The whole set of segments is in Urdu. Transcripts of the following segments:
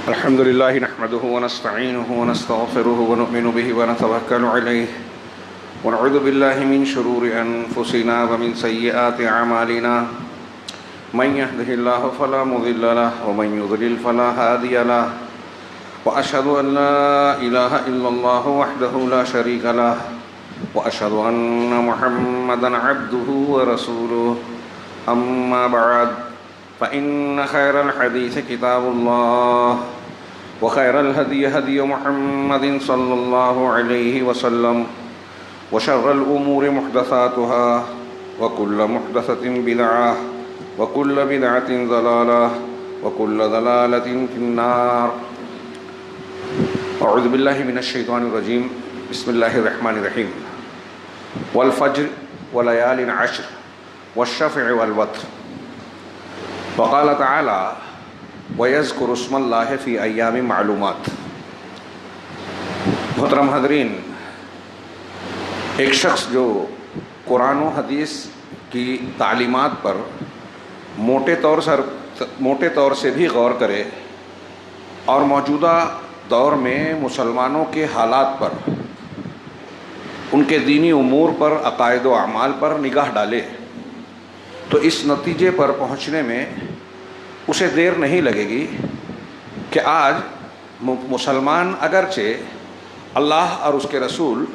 الحمد لله نحمده ونستعينه ونستغفره ونؤمن به ونتوكل عليه ونعوذ بالله من شرور أنفسنا ومن سيئات أعمالنا من يهده الله فلا مضل له ومن يضلل فلا هادي له وأشهد أن لا إله إلا الله وحده لا شريك له وأشهد أن محمدا عبده ورسوله أما بعد فإن خير الحديث كتاب الله وخير الهدي هدي محمد صلى الله عليه وسلم وشر الأمور محدثاتها وكل محدثة بدعة وكل بدعة ضلالة وكل ضلالة في النار. أعوذ بالله من الشيطان الرجيم. بسم الله الرحمن الرحيم. والفجر وليال عشر والشفع والوتر. وقال تعالى وَيَذْكُرُ اسْمَ اللَّهِ فِي أَيَّامٍ مَعْلُومَاتٍ. محترم حاضرین، ایک شخص جو قرآن و حدیث کی تعلیمات پر موٹے طور سے بھی غور کرے اور موجودہ دور میں مسلمانوں کے حالات پر، ان کے دینی امور پر، عقائد و اعمال پر نگاہ ڈالے تو اس نتیجے پر پہنچنے میں اسے دیر نہیں لگے گی کہ آج مسلمان اگرچہ اللہ اور اس کے رسول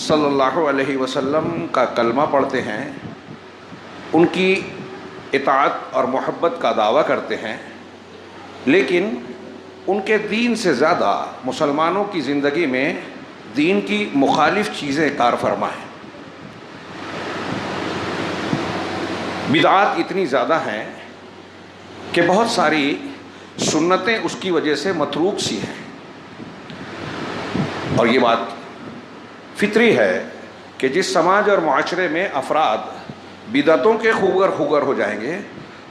صلی اللہ علیہ وسلم کا کلمہ پڑھتے ہیں، ان کی اطاعت اور محبت کا دعویٰ کرتے ہیں، لیکن ان کے دین سے زیادہ مسلمانوں کی زندگی میں دین کی مخالف چیزیں کار فرما ہیں. بدعات اتنی زیادہ ہیں کہ بہت ساری سنتیں اس کی وجہ سے متروک سی ہیں، اور یہ بات فطری ہے کہ جس سماج اور معاشرے میں افراد بدعتوں کے خوگر ہو جائیں گے،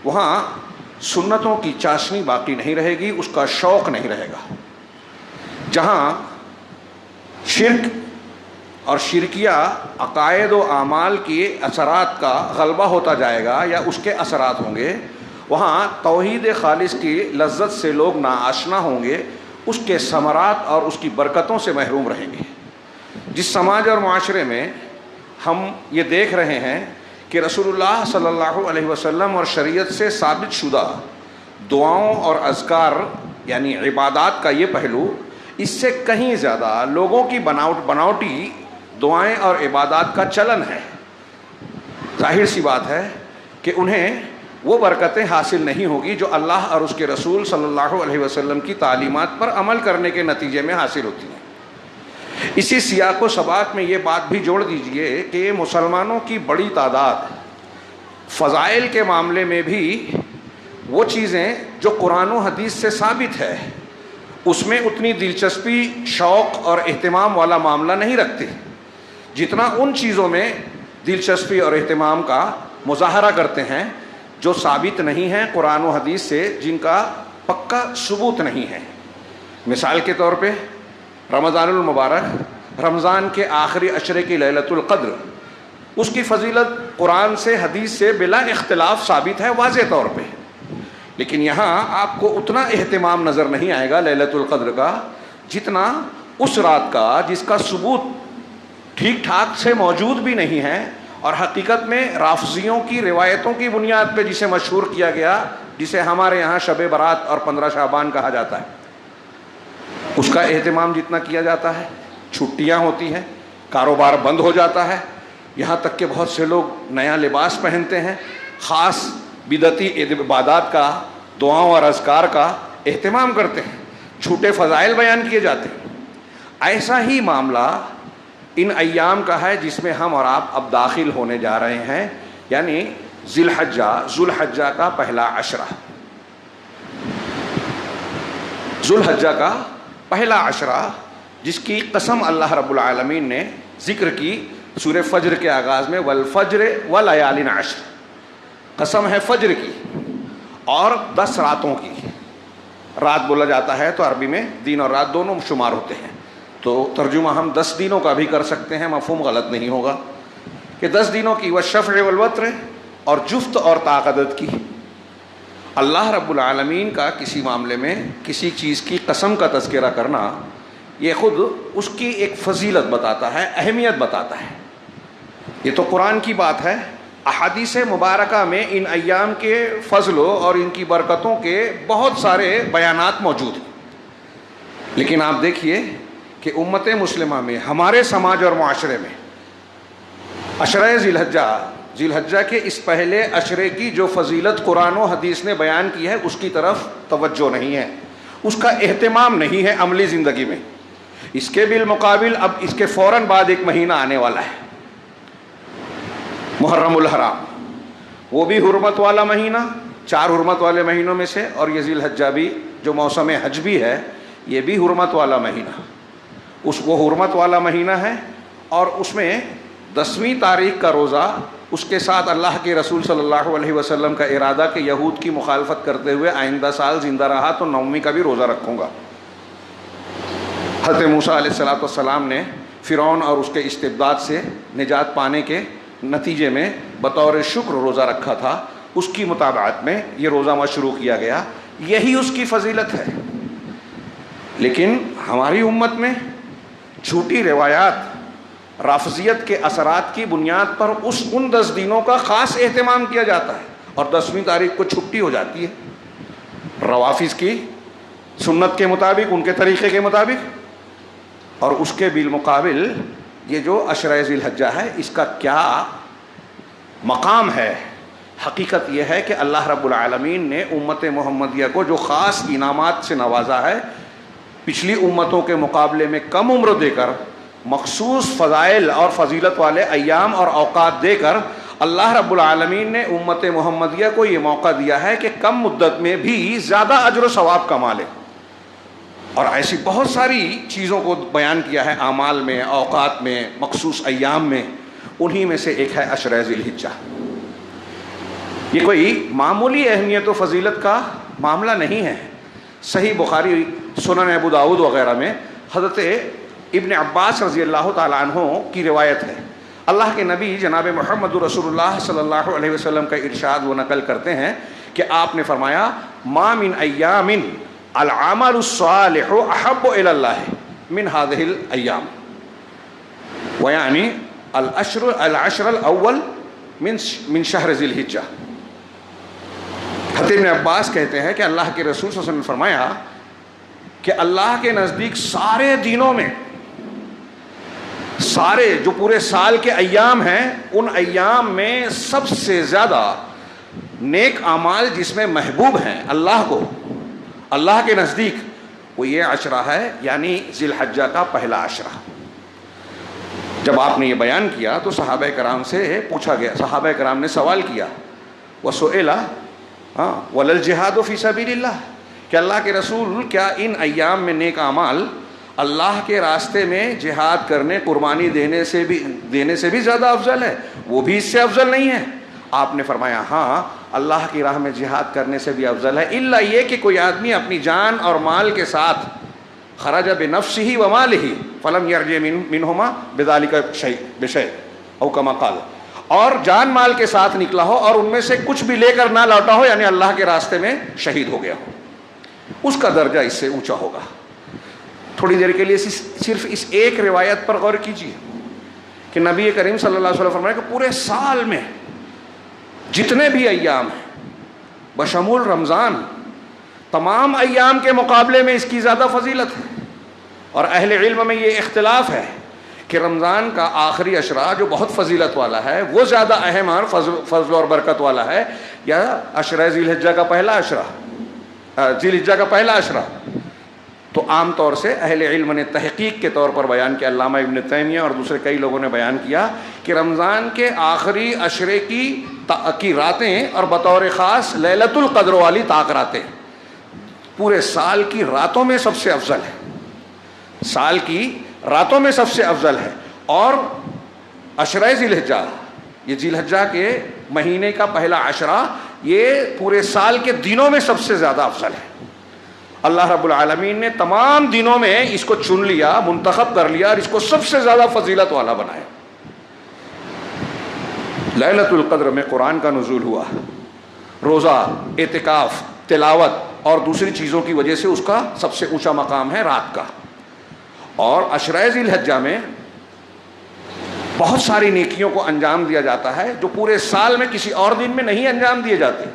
وہاں سنتوں کی چاشنی باقی نہیں رہے گی، اس کا شوق نہیں رہے گا. جہاں شرک اور شرکیہ عقائد و اعمال کے اثرات کا غلبہ ہوتا جائے گا یا اس کے اثرات ہوں گے، وہاں توحید خالص کی لذت سے لوگ ناآشنا ہوں گے، اس کے ثمرات اور اس کی برکتوں سے محروم رہیں گے. جس سماج اور معاشرے میں ہم یہ دیکھ رہے ہیں کہ رسول اللہ صلی اللہ علیہ وسلم اور شریعت سے ثابت شدہ دعاؤں اور اذکار یعنی عبادات کا یہ پہلو اس سے کہیں زیادہ لوگوں کی بناوٹی دعائیں اور عبادات کا چلن ہے، ظاہر سی بات ہے کہ انہیں وہ برکتیں حاصل نہیں ہوگی جو اللہ اور اس کے رسول صلی اللہ علیہ وسلم کی تعلیمات پر عمل کرنے کے نتیجے میں حاصل ہوتی ہیں. اسی سیاق و سباق میں یہ بات بھی جوڑ دیجئے کہ مسلمانوں کی بڑی تعداد فضائل کے معاملے میں بھی وہ چیزیں جو قرآن و حدیث سے ثابت ہے اس میں اتنی دلچسپی، شوق اور اہتمام والا معاملہ نہیں رکھتے جتنا ان چیزوں میں دلچسپی اور اہتمام کا مظاہرہ کرتے ہیں جو ثابت نہیں ہیں قرآن و حدیث سے، جن کا پکا ثبوت نہیں ہے. مثال کے طور پہ رمضان المبارک، رمضان کے آخری عشرے کی لیلۃ القدر، اس کی فضیلت قرآن سے حدیث سے بلا اختلاف ثابت ہے واضح طور پہ، لیکن یہاں آپ کو اتنا اہتمام نظر نہیں آئے گا لیلۃ القدر کا جتنا اس رات کا جس کا ثبوت ٹھیک ٹھاک سے موجود بھی نہیں ہے، اور حقیقت میں رافضیوں کی روایتوں کی بنیاد پہ جسے مشہور کیا گیا، جسے ہمارے یہاں شب برات اور 15 شعبان کہا جاتا ہے، اس کا اہتمام جتنا کیا جاتا ہے. چھٹیاں ہوتی ہیں، کاروبار بند ہو جاتا ہے، یہاں تک کہ بہت سے لوگ نیا لباس پہنتے ہیں، خاص بدعتی عبادات کا، دعاؤں اور اذکار کا اہتمام کرتے ہیں، جھوٹے فضائل بیان کیے جاتے ہیں. ایسا ہی معاملہ ان ایام کا ہے جس میں ہم اور آپ اب داخل ہونے جا رہے ہیں، یعنی ذی الحجہ کا پہلا عشرہ. ذی الحجہ کا پہلا عشرہ جس کی قسم اللہ رب العالمین نے ذکر کی سورہ فجر کے آغاز میں، والفجر ولیال عشر، قسم ہے فجر کی اور 10 راتوں کی. رات بولا جاتا ہے تو عربی میں دن اور رات دونوں شمار ہوتے ہیں، تو ترجمہ ہم 10 دنوں کا بھی کر سکتے ہیں، مفہوم غلط نہیں ہوگا کہ 10 دنوں کی، والشفع والوتر، اور جفت اور طاقت کی. اللہ رب العالمین کا کسی معاملے میں کسی چیز کی قسم کا تذکرہ کرنا یہ خود اس کی ایک فضیلت بتاتا ہے، اہمیت بتاتا ہے۔ یہ تو قرآن کی بات ہے، احادیث مبارکہ میں ان ایام کے فضلوں اور ان کی برکتوں کے بہت سارے بیانات موجود ہیں، لیکن آپ دیکھیے کہ امت مسلمہ میں، ہمارے سماج اور معاشرے میں عشرہ ذی الحجہ کے اس پہلے عشرے کی جو فضیلت قرآن و حدیث نے بیان کی ہے اس کی طرف توجہ نہیں ہے، اس کا اہتمام نہیں ہے عملی زندگی میں۔ اس کے بالمقابل اب اس کے فوراً بعد ایک مہینہ آنے والا ہے، محرم الحرام، وہ بھی حرمت والا مہینہ، 4 حرمت والے مہینوں میں سے، اور یہ ذی الحجہ بھی جو موسم حج بھی ہے یہ بھی حرمت والا مہینہ، وہ حرمت والا مہینہ ہے، اور اس میں 10ویں تاریخ کا روزہ، اس کے ساتھ اللہ کے رسول صلی اللہ علیہ وسلم کا ارادہ کہ یہود کی مخالفت کرتے ہوئے آئندہ سال زندہ رہا تو 9ویں کا بھی روزہ رکھوں گا۔ حضرت موسیٰ علیہ السلام نے فرعون اور اس کے استبداد سے نجات پانے کے نتیجے میں بطور شکر روزہ رکھا تھا، اس کی مطابقت میں یہ روزہ مشروع کیا گیا، یہی اس کی فضیلت ہے۔ لیکن ہماری امت میں جھوٹی روایات، رافضیت کے اثرات کی بنیاد پر ان 10 دنوں کا خاص اہتمام کیا جاتا ہے، اور 10ویں تاریخ کو چھٹی ہو جاتی ہے روافض کی سنت کے مطابق، ان کے طریقے کے مطابق، اور اس کے بالمقابل یہ جو عشرہ ذی الحجہ ہے اس کا کیا مقام ہے۔ حقیقت یہ ہے کہ اللہ رب العالمین نے امت محمدیہ کو جو خاص انعامات سے نوازا ہے، پچھلی امتوں کے مقابلے میں کم عمر دے کر، مخصوص فضائل اور فضیلت والے ایام اور اوقات دے کر، اللہ رب العالمین نے امت محمدیہ کو یہ موقع دیا ہے کہ کم مدت میں بھی زیادہ اجر و ثواب کما لے، اور ایسی بہت ساری چیزوں کو بیان کیا ہے اعمال میں، اوقات میں، مخصوص ایام میں، انہی میں سے ایک ہے عشرہ ذی الحجہ۔ یہ کوئی معمولی اہمیت و فضیلت کا معاملہ نہیں ہے۔ صحیح بخاری، سنن ابو داؤد وغیرہ میں حضرت ابن عباس رضی اللہ تعالیٰ عنہ کی روایت ہے، اللہ کے نبی جناب محمد رسول اللہ صلی اللہ علیہ وسلم کا ارشاد وہ نقل کرتے ہیں کہ آپ نے فرمایا، ما من ایام العمل الصالح احب الی اللہ من هذه الايام، ویعنی العشر الاول من شہر ذی الحجہ۔ حضرت ابن عباس کہتے ہیں کہ اللہ کے رسول صلی اللہ علیہ وسلم نے فرمایا کہ اللہ کے نزدیک سارے دنوں میں، سارے جو پورے سال کے ایام ہیں، ان ایام میں سب سے زیادہ نیک اعمال جس میں محبوب ہیں اللہ کو، اللہ کے نزدیک، وہ یہ عشرہ ہے، یعنی ذی الحجہ کا پہلا عشرہ۔ جب آپ نے یہ بیان کیا تو صحابہ کرام سے پوچھا گیا، صحابہ کرام نے سوال کیا، وَسُئِلَ وَلَا الْجِهَادُ فِي سَبِيلِ اللَّهِ، کہ اللہ کے رسول کیا ان ایام میں نیک اعمال اللہ کے راستے میں جہاد کرنے، قربانی دینے سے بھی زیادہ افضل ہے؟ وہ بھی اس سے افضل نہیں ہے؟ آپ نے فرمایا ہاں، اللہ کی راہ میں جہاد کرنے سے بھی افضل ہے، الا یہ کہ کوئی آدمی اپنی جان اور مال کے ساتھ خرج بنفسه ومالہ فلم یرجع منہما بذلک بشیء او کما قال، اور جان مال کے ساتھ نکلا ہو اور ان میں سے کچھ بھی لے کر نہ لوٹا ہو، یعنی اللہ کے راستے میں شہید ہو گیا ہو، اس کا درجہ اس سے اونچا ہوگا۔ تھوڑی دیر کے لیے صرف اس ایک روایت پر غور کیجیے کہ نبی کریم صلی اللہ علیہ وسلم فرمایا کہ پورے سال میں جتنے بھی ایام ہیں بشمول رمضان، تمام ایام کے مقابلے میں اس کی زیادہ فضیلت ہے، اور اہل علم میں یہ اختلاف ہے کہ رمضان کا آخری عشرہ جو بہت فضیلت والا ہے وہ زیادہ اہم اور فضل اور برکت والا ہے، یا عشرہ ذی الحجہ کا پہلا عشرہ، ذی الحجہ کا پہلا عشرہ؟ تو عام طور سے اہل علم نے تحقیق کے طور پر بیان کیا، علامہ ابن تیمیہ اور دوسرے کئی لوگوں نے بیان کیا کہ رمضان کے آخری عشرے کی راتیں، اور بطور خاص لیلۃ القدر والی طاق راتیں، پورے سال کی راتوں میں سب سے افضل ہے، سال کی راتوں میں سب سے افضل ہے۔ اور عشرہ ذی الحجہ، یہ ذی الحجہ کے مہینے کا پہلا عشرہ، یہ پورے سال کے دنوں میں سب سے زیادہ افضل ہے۔ اللہ رب العالمین نے تمام دنوں میں اس کو چن لیا، منتخب کر لیا، اور اس کو سب سے زیادہ فضیلت والا بنایا۔ لیلۃ القدر میں قرآن کا نزول ہوا، روزہ، اعتکاف، تلاوت اور دوسری چیزوں کی وجہ سے اس کا سب سے اونچا مقام ہے رات کا. اور عشرہ ذی الحجہ میں بہت ساری نیکیوں کو انجام دیا جاتا ہے جو پورے سال میں کسی اور دن میں نہیں انجام دیے جاتے.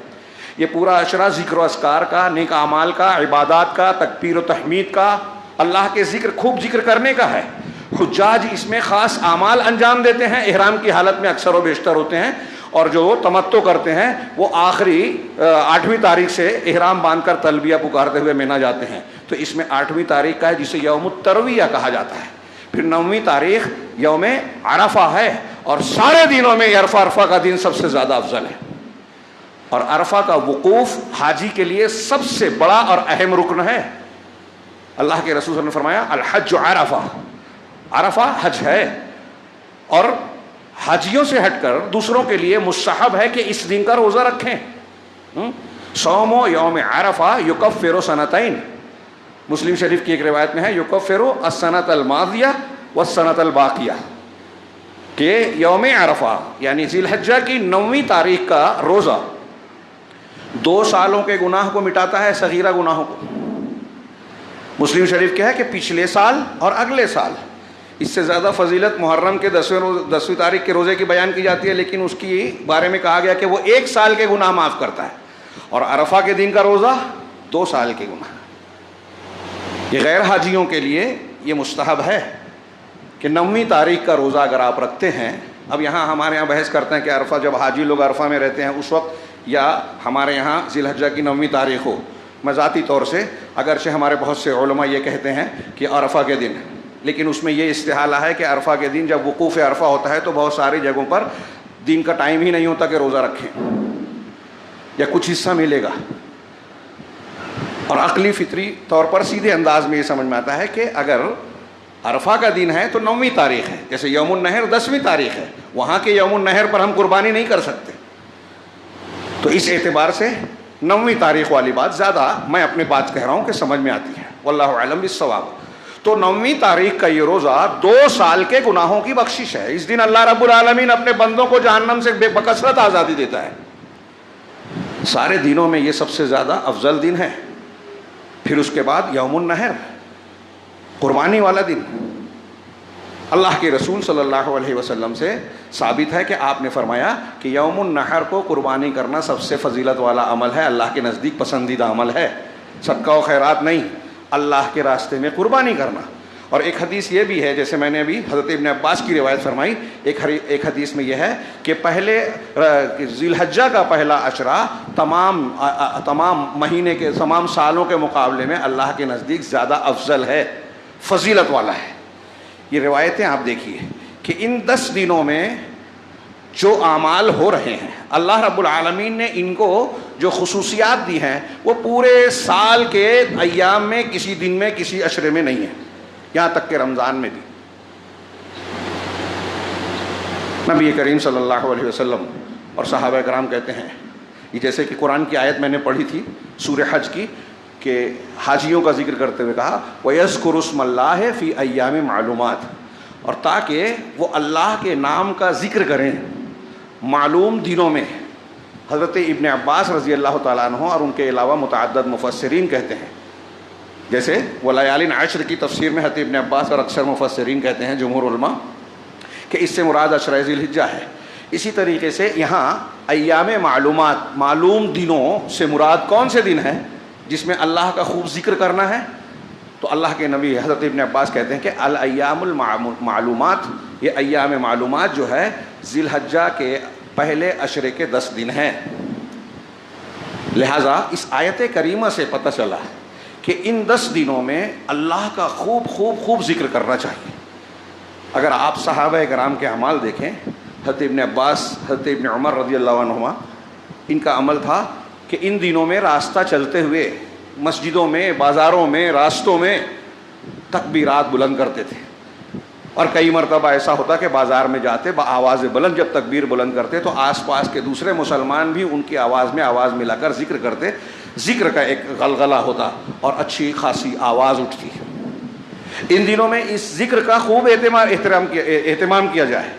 یہ پورا عشرہ ذکر و اذکار کا، نیک اعمال کا، عبادات کا، تکبیر و تحمید کا، اللہ کے ذکر، خوب ذکر کرنے کا ہے. حجاج اس میں خاص اعمال انجام دیتے ہیں، احرام کی حالت میں اکثر و بیشتر ہوتے ہیں، اور جو تمتع کرتے ہیں وہ آخری 8ویں تاریخ سے احرام باندھ کر تلبیہ پکارتے ہوئے مینا جاتے ہیں. تو اس میں 8ویں تاریخ کا ہے جسے یوم الترویہ کہا جاتا ہے. پھر 9ویں تاریخ یوم عرفہ ہے، اور سارے دنوں میں عرفہ کا دن سب سے زیادہ افضل ہے. اور عرفہ کا وقوف حاجی کے لیے سب سے بڑا اور اہم رکن ہے. اللہ کے رسول صلی اللہ علیہ وسلم نے فرمایا الحج عرفہ، عرفہ حج ہے. اور حاجیوں سے ہٹ کر دوسروں کے لیے مستحب ہے کہ اس دن کا روزہ رکھیں. صوم یوم عرفہ یکفر سنتین، مسلم شریف کی ایک روایت میں ہے یکفر السنۃ الماضیہ والسنۃ الباقیہ، کہ یوم عرفہ یعنی ذی الحجہ کی 9ویں تاریخ کا روزہ 2 سالوں کے گناہ کو مٹاتا ہے، صغیرہ گناہوں کو. مسلم شریف کیا ہے کہ پچھلے سال اور اگلے سال. اس سے زیادہ فضیلت محرم کے 10ویں تاریخ کے روزے کی بیان کی جاتی ہے، لیکن اس کی بارے میں کہا گیا کہ وہ 1 سال کے گناہ معاف کرتا ہے. اور عرفہ کے دن کا روزہ 2 سال کے گناہ. یہ غیر حاجیوں کے لیے یہ مستحب ہے کہ 9ویں تاریخ کا روزہ اگر آپ رکھتے ہیں. اب یہاں ہمارے یہاں بحث کرتے ہیں کہ عرفہ جب حاجی لوگ عرفہ میں رہتے ہیں اس وقت، یا ہمارے یہاں ذی الحجہ کی 9ویں تاریخ ہو. میں ذاتی طور سے اگرچہ ہمارے بہت سے علماء یہ کہتے ہیں کہ عرفہ کے دن، لیکن اس میں یہ استحالہ ہے کہ عرفہ کے دن جب وقوف عرفہ ہوتا ہے تو بہت ساری جگہوں پر دن کا ٹائم ہی نہیں ہوتا کہ روزہ رکھیں، یا کچھ حصہ ملے گا. اور عقلی فطری طور پر سیدھے انداز میں یہ سمجھ میں آتا ہے کہ اگر عرفہ کا دن ہے تو 9ویں تاریخ ہے، جیسے یوم النحر 10ویں تاریخ ہے، وہاں کے یوم النحر پر ہم قربانی نہیں کر سکتے. تو اس اعتبار سے 9ویں تاریخ والی بات زیادہ، میں اپنے بات کہہ رہا ہوں کہ سمجھ میں آتی ہے، واللہ اعلم بالصواب. تو 9ویں تاریخ کا یہ روزہ 2 سال کے گناہوں کی بخشش ہے. اس دن اللہ رب العالمین اپنے بندوں کو جہنم سے بکثرت آزادی دیتا ہے. سارے دنوں میں یہ سب سے زیادہ افضل دن ہے. پھر اس کے بعد یوم النحر، قربانی والا دن. اللہ کے رسول صلی اللہ علیہ وسلم سے ثابت ہے کہ آپ نے فرمایا کہ یوم النحر کو قربانی کرنا سب سے فضیلت والا عمل ہے، اللہ کے نزدیک پسندیدہ عمل ہے. صدقہ و خیرات نہیں، اللہ کے راستے میں قربانی کرنا. اور ایک حدیث یہ بھی ہے، جیسے میں نے ابھی حضرت ابن عباس کی روایت فرمائی، ایک حدیث میں یہ ہے کہ پہلے ذی الحجہ کا پہلا عشرہ تمام مہینے کے تمام سالوں کے مقابلے میں اللہ کے نزدیک زیادہ افضل ہے، فضیلت والا ہے. یہ روایتیں آپ دیکھیے کہ ان 10 دنوں میں جو اعمال ہو رہے ہیں، اللہ رب العالمین نے ان کو جو خصوصیات دی ہیں وہ پورے سال کے ایام میں کسی دن میں کسی عشرے میں نہیں ہے، یہاں تک کہ رمضان میں بھی. نبی کریم صلی اللہ علیہ وسلم اور صحابہ کرام کہتے ہیں، یہ جیسے کہ قرآن کی آیت میں نے پڑھی تھی سورہ حج کی، کہ حاجیوں کا ذکر کرتے ہوئے کہا وَيَذْكُرُ اسْمَ اللَّهِ فِي أَيَّامٍ مَعْلُومَاتٍ، اور تاکہ وہ اللہ کے نام کا ذکر کریں معلوم دنوں میں. حضرت ابن عباس رضی اللہ تعالیٰ عنہ اور ان کے علاوہ متعدد مفسرین کہتے ہیں، جیسے وَلَيَالٍ عَشْرٍ کی تفسیر میں حضرت ابن عباس اور اکثر مفسرین کہتے ہیں، جمہور علماء، کہ اس سے مراد عشرہ ذی الحجہ ہے. اسی طریقے سے یہاں ایام معلومات، معلوم دنوں سے مراد کون سے دن ہیں جس میں اللہ کا خوب ذکر کرنا ہے؟ تو اللہ کے نبی حضرت ابن عباس کہتے ہیں کہ الایام المعلومات، یہ ایام معلومات جو ہے ذی الحجہ کے پہلے عشرے کے 10 دن ہیں. لہٰذا اس آیت کریمہ سے پتہ چلا کہ ان 10 دنوں میں اللہ کا خوب خوب خوب ذکر کرنا چاہیے. اگر آپ صحابہ کرام کے اعمال دیکھیں، حضرت ابن عباس، حضرت ابن عمر رضی اللہ عنہما، ان کا عمل تھا کہ ان دنوں میں راستہ چلتے ہوئے مسجدوں میں، بازاروں میں، راستوں میں تکبیرات بلند کرتے تھے. اور کئی مرتبہ ایسا ہوتا کہ بازار میں جاتے بآواز بلند جب تکبیر بلند کرتے تو آس پاس کے دوسرے مسلمان بھی ان کی آواز میں آواز ملا کر ذکر کرتے. ذکر کا ایک غلغلہ ہوتا اور اچھی خاصی آواز اٹھتی. ان دنوں میں اس ذکر کا خوب اہتمام کیا جائے.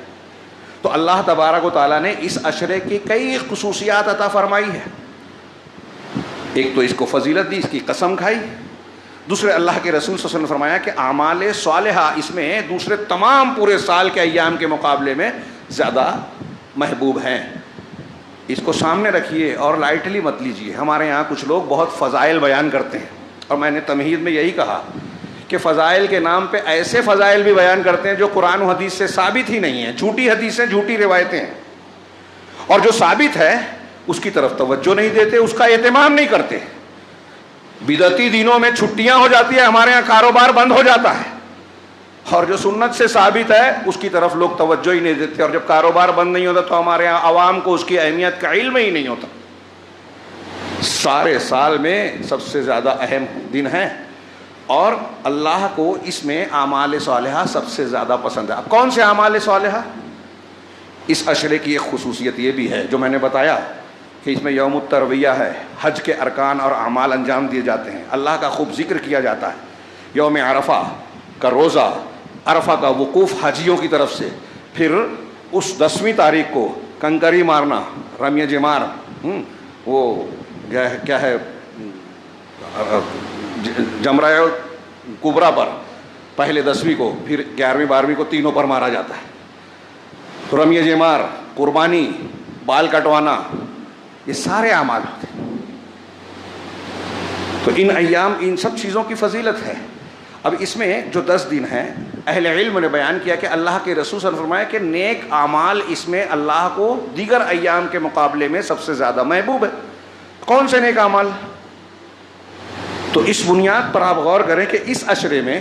تو اللہ تبارک و تعالیٰ نے اس عشرے کی کئی خصوصیات عطا فرمائی ہے. ایک تو اس کو فضیلت دی، اس کی قسم کھائی، دوسرے اللہ کے رسول صلی اللہ علیہ وسلم نے فرمایا کہ اعمال صالحہ اس میں دوسرے تمام پورے سال کے ایام کے مقابلے میں زیادہ محبوب ہیں. اس کو سامنے رکھیے اور لائٹلی مت لیجیے. ہمارے یہاں کچھ لوگ بہت فضائل بیان کرتے ہیں، اور میں نے تمہید میں یہی کہا کہ فضائل کے نام پہ ایسے فضائل بھی بیان کرتے ہیں جو قرآن و حدیث سے ثابت ہی نہیں ہیں، جھوٹی حدیثیں، جھوٹی روایتیں ہیں، اور جو ثابت ہے اس کی طرف توجہ نہیں دیتے، اس کا اہتمام نہیں کرتے. بدعتی دینوں میں چھٹیاں ہو جاتی ہیں، ہمارے یہاں کاروبار بند ہو جاتا ہے، اور جو سنت سے ثابت ہے اس کی طرف لوگ توجہ ہی نہیں دیتے. اور جب کاروبار بند نہیں ہوتا تو ہمارے یہاں عوام کو اس کی اہمیت کا علم ہی نہیں ہوتا. سارے سال میں سب سے زیادہ اہم دن ہے، اور اللہ کو اس میں اعمال صالحہ سب سے زیادہ پسند ہے. اب کون سے اعمال صالحہ؟ اس عشرے کی ایک خصوصیت یہ بھی ہے جو میں نے بتایا کہ اس میں یوم الترویہ ہے، حج کے ارکان اور اعمال انجام دیے جاتے ہیں، اللہ کا خوب ذکر کیا جاتا ہے. یوم عرفہ کا روزہ، عرفہ کا وقوف حاجیوں کی طرف سے، پھر اس 10ویں تاریخ کو کنکری مارنا، رمی جمار، وہ کیا ہے، جمرہ کبریٰ پر پہلے 10ویں کو، پھر 11ویں 12ویں کو، تینوں پر مارا جاتا ہے. رمی جمار، قربانی، بال کٹوانا، یہ سارے اعمال ہوتے ہیں. تو ان ایام ان سب چیزوں کی فضیلت ہے. اب اس میں جو 10 دن ہیں، اہل علم نے بیان کیا کہ اللہ کے رسول صلی اللہ علیہ وسلم نے فرمایا کہ نیک اعمال اس میں اللہ کو دیگر ایام کے مقابلے میں سب سے زیادہ محبوب ہے. کون سے نیک اعمال؟ تو اس بنیاد پر آپ غور کریں کہ اس عشرے میں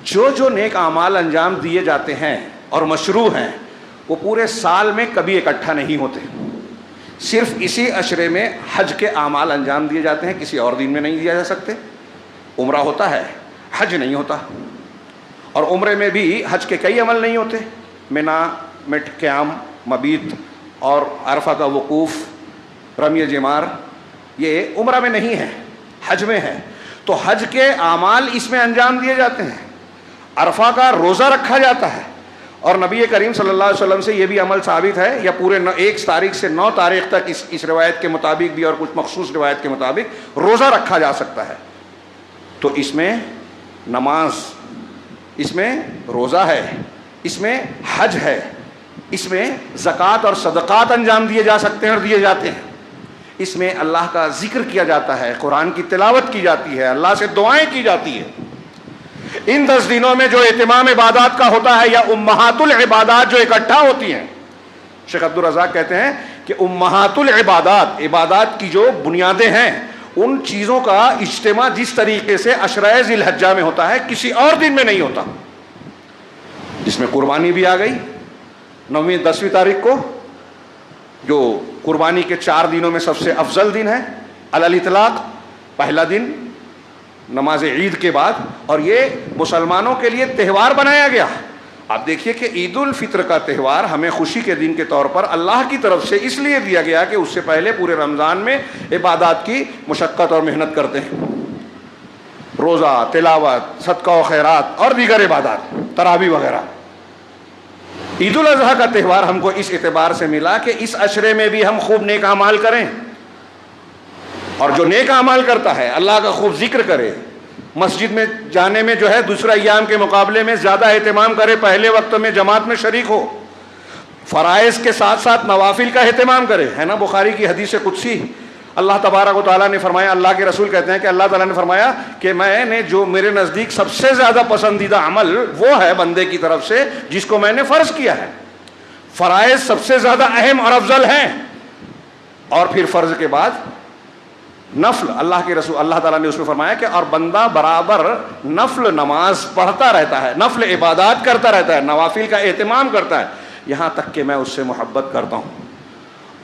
جو نیک اعمال انجام دیے جاتے ہیں اور مشروع ہیں وہ پورے سال میں کبھی اکٹھا نہیں ہوتے. صرف اسی عشرے میں حج کے اعمال انجام دیے جاتے ہیں، کسی اور دن میں نہیں دیا جا سکتے. عمرہ ہوتا ہے، حج نہیں ہوتا، اور عمرے میں بھی حج کے کئی عمل نہیں ہوتے. منا میں قیام، مبیت اور عرفہ کا وقوف، رمی جمار، یہ عمرہ میں نہیں ہے، حج میں ہے. تو حج کے اعمال اس میں انجام دیے جاتے ہیں. عرفہ کا روزہ رکھا جاتا ہے، اور نبی کریم صلی اللہ علیہ وسلم سے یہ بھی عمل ثابت ہے، یا پورے 1 تاریخ سے 9 تاریخ تک اس روایت کے مطابق بھی اور کچھ مخصوص روایت کے مطابق روزہ رکھا جا سکتا ہے. تو اس میں نماز، اس میں روزہ ہے، اس میں حج ہے، اس میں زکوٰۃ اور صدقات انجام دیے جا سکتے ہیں اور دیے جاتے ہیں. اس میں اللہ کا ذکر کیا جاتا ہے، قرآن کی تلاوت کی جاتی ہے، اللہ سے دعائیں کی جاتی ہیں. ان 10 دنوں میں جو اہتمام عبادات کا ہوتا ہے، یا امہات العبادات جو اکٹھا ہوتی ہیں، شیخ عبدالرزاق کہتے ہیں کہ امہات العبادات، عبادات کی جو بنیادیں ہیں، ان چیزوں کا اجتماع جس طریقے سے عشرہ ذی الحجہ میں ہوتا ہے کسی اور دن میں نہیں ہوتا. جس میں قربانی بھی آ گئی 9ویں 10ویں تاریخ کو، جو قربانی کے 4 دنوں میں سب سے افضل دن ہے علی الاطلاق. پہلا دن نماز عید کے بعد، اور یہ مسلمانوں کے لیے تہوار بنایا گیا. آپ دیکھیے کہ عید الفطر کا تہوار ہمیں خوشی کے دن کے طور پر اللہ کی طرف سے اس لیے دیا گیا کہ اس سے پہلے پورے رمضان میں عبادات کی مشقت اور محنت کرتے ہیں، روزہ، تلاوت، صدقہ و خیرات اور دیگر عبادات، تراویح وغیرہ. عید الاضحیٰ کا تہوار ہم کو اس اعتبار سے ملا کہ اس عشرے میں بھی ہم خوب نیک اعمال کریں، اور جو نیک اعمال کرتا ہے اللہ کا خوب ذکر کرے، مسجد میں جانے میں جو ہے دوسرے ایام کے مقابلے میں زیادہ اہتمام کرے، پہلے وقت میں جماعت میں شریک ہو، فرائض کے ساتھ ساتھ نوافل کا اہتمام کرے. ہے نا بخاری کی حدیث قدسی، اللہ تبارک و تعالیٰ نے فرمایا، اللہ کے رسول کہتے ہیں کہ اللہ تعالیٰ نے فرمایا کہ میں نے جو میرے نزدیک سب سے زیادہ پسندیدہ عمل وہ ہے بندے کی طرف سے جس کو میں نے فرض کیا ہے. فرائض سب سے زیادہ اہم اور افضل ہیں، اور پھر فرض کے بعد نفل. اللہ کے رسول اللہ تعالیٰ نے اس میں فرمایا کہ اور بندہ برابر نفل نماز پڑھتا رہتا ہے، نفل عبادات کرتا رہتا ہے، نوافل کا اہتمام کرتا ہے، یہاں تک کہ میں اس سے محبت کرتا ہوں،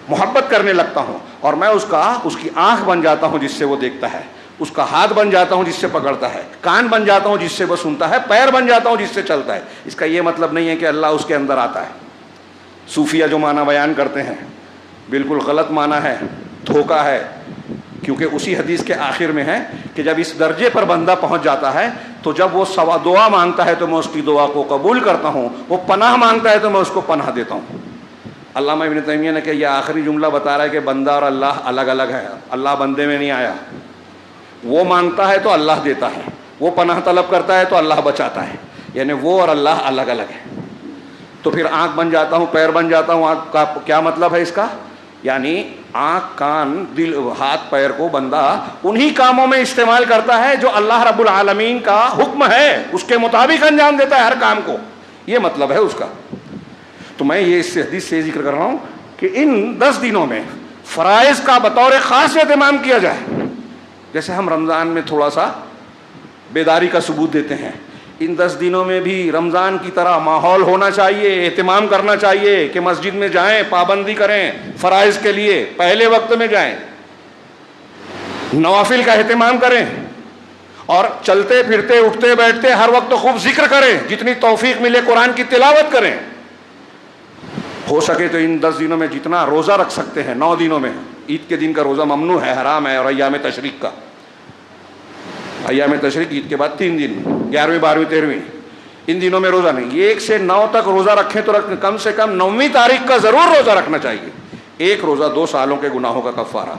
محبت کرنے لگتا ہوں، اور میں اس کی آنکھ بن جاتا ہوں جس سے وہ دیکھتا ہے، اس کا ہاتھ بن جاتا ہوں جس سے پکڑتا ہے، کان بن جاتا ہوں جس سے وہ سنتا ہے، پیر بن جاتا ہوں جس سے چلتا ہے. اس کا یہ مطلب نہیں ہے کہ اللہ اس کے اندر آتا ہے. صوفیہ جو معنی بیان کرتے ہیں بالکل غلط معنی ہے، دھوکہ ہے. کیونکہ اسی حدیث کے آخر میں ہے کہ جب اس درجے پر بندہ پہنچ جاتا ہے تو جب وہ دعا مانگتا ہے تو میں اس کی دعا کو قبول کرتا ہوں، وہ پناہ مانگتا ہے تو میں اس کو پناہ دیتا ہوں. علامہ ابن تیمیہ نے کہا یہ آخری جملہ بتا رہا ہے کہ بندہ اور اللہ الگ الگ ہے، اللہ بندے میں نہیں آیا، وہ مانگتا ہے تو اللہ دیتا ہے، وہ پناہ طلب کرتا ہے تو اللہ بچاتا ہے، یعنی وہ اور اللہ الگ الگ ہے۔ تو پھر آنکھ بن جاتا ہوں، پیر بن جاتا ہوں، آنکھ کا کیا مطلب ہے اس کا؟ یعنی آنکھ، کان، دل، ہاتھ، پیر کو بندہ انہی کاموں میں استعمال کرتا ہے جو اللہ رب العالمین کا حکم ہے، اس کے مطابق انجام دیتا ہے ہر کام کو، یہ مطلب ہے اس کا۔ تو میں یہ اس حدیث سے ذکر کر رہا ہوں کہ ان 10 دنوں میں فرائض کا بطور خاص اہتمام کیا جائے۔ جیسے ہم رمضان میں تھوڑا سا بیداری کا ثبوت دیتے ہیں، ان 10 دنوں میں بھی رمضان کی طرح ماحول ہونا چاہیے، اہتمام کرنا چاہیے کہ مسجد میں جائیں، پابندی کریں فرائض کے لیے، پہلے وقت میں جائیں، نوافل کا اہتمام کریں، اور چلتے پھرتے اٹھتے بیٹھتے ہر وقت خوب ذکر کریں، جتنی توفیق ملے قرآن کی تلاوت کریں۔ ہو سکے تو ان 10 دنوں میں جتنا روزہ رکھ سکتے ہیں، 9 دنوں میں، عید کے دن کا روزہ ممنوع ہے، حرام ہے، اور ایام تشریق کا، ایام تشریق عید کے بعد 3 دن، 11ویں 12ویں 13ویں، ان دنوں میں روزہ نہیں۔ 1 سے 9 تک روزہ رکھیں تو رکھیں، کم سے کم 9ویں تاریخ کا ضرور روزہ رکھنا چاہیے۔ ایک روزہ 2 سالوں کے گناہوں کا کفارہ۔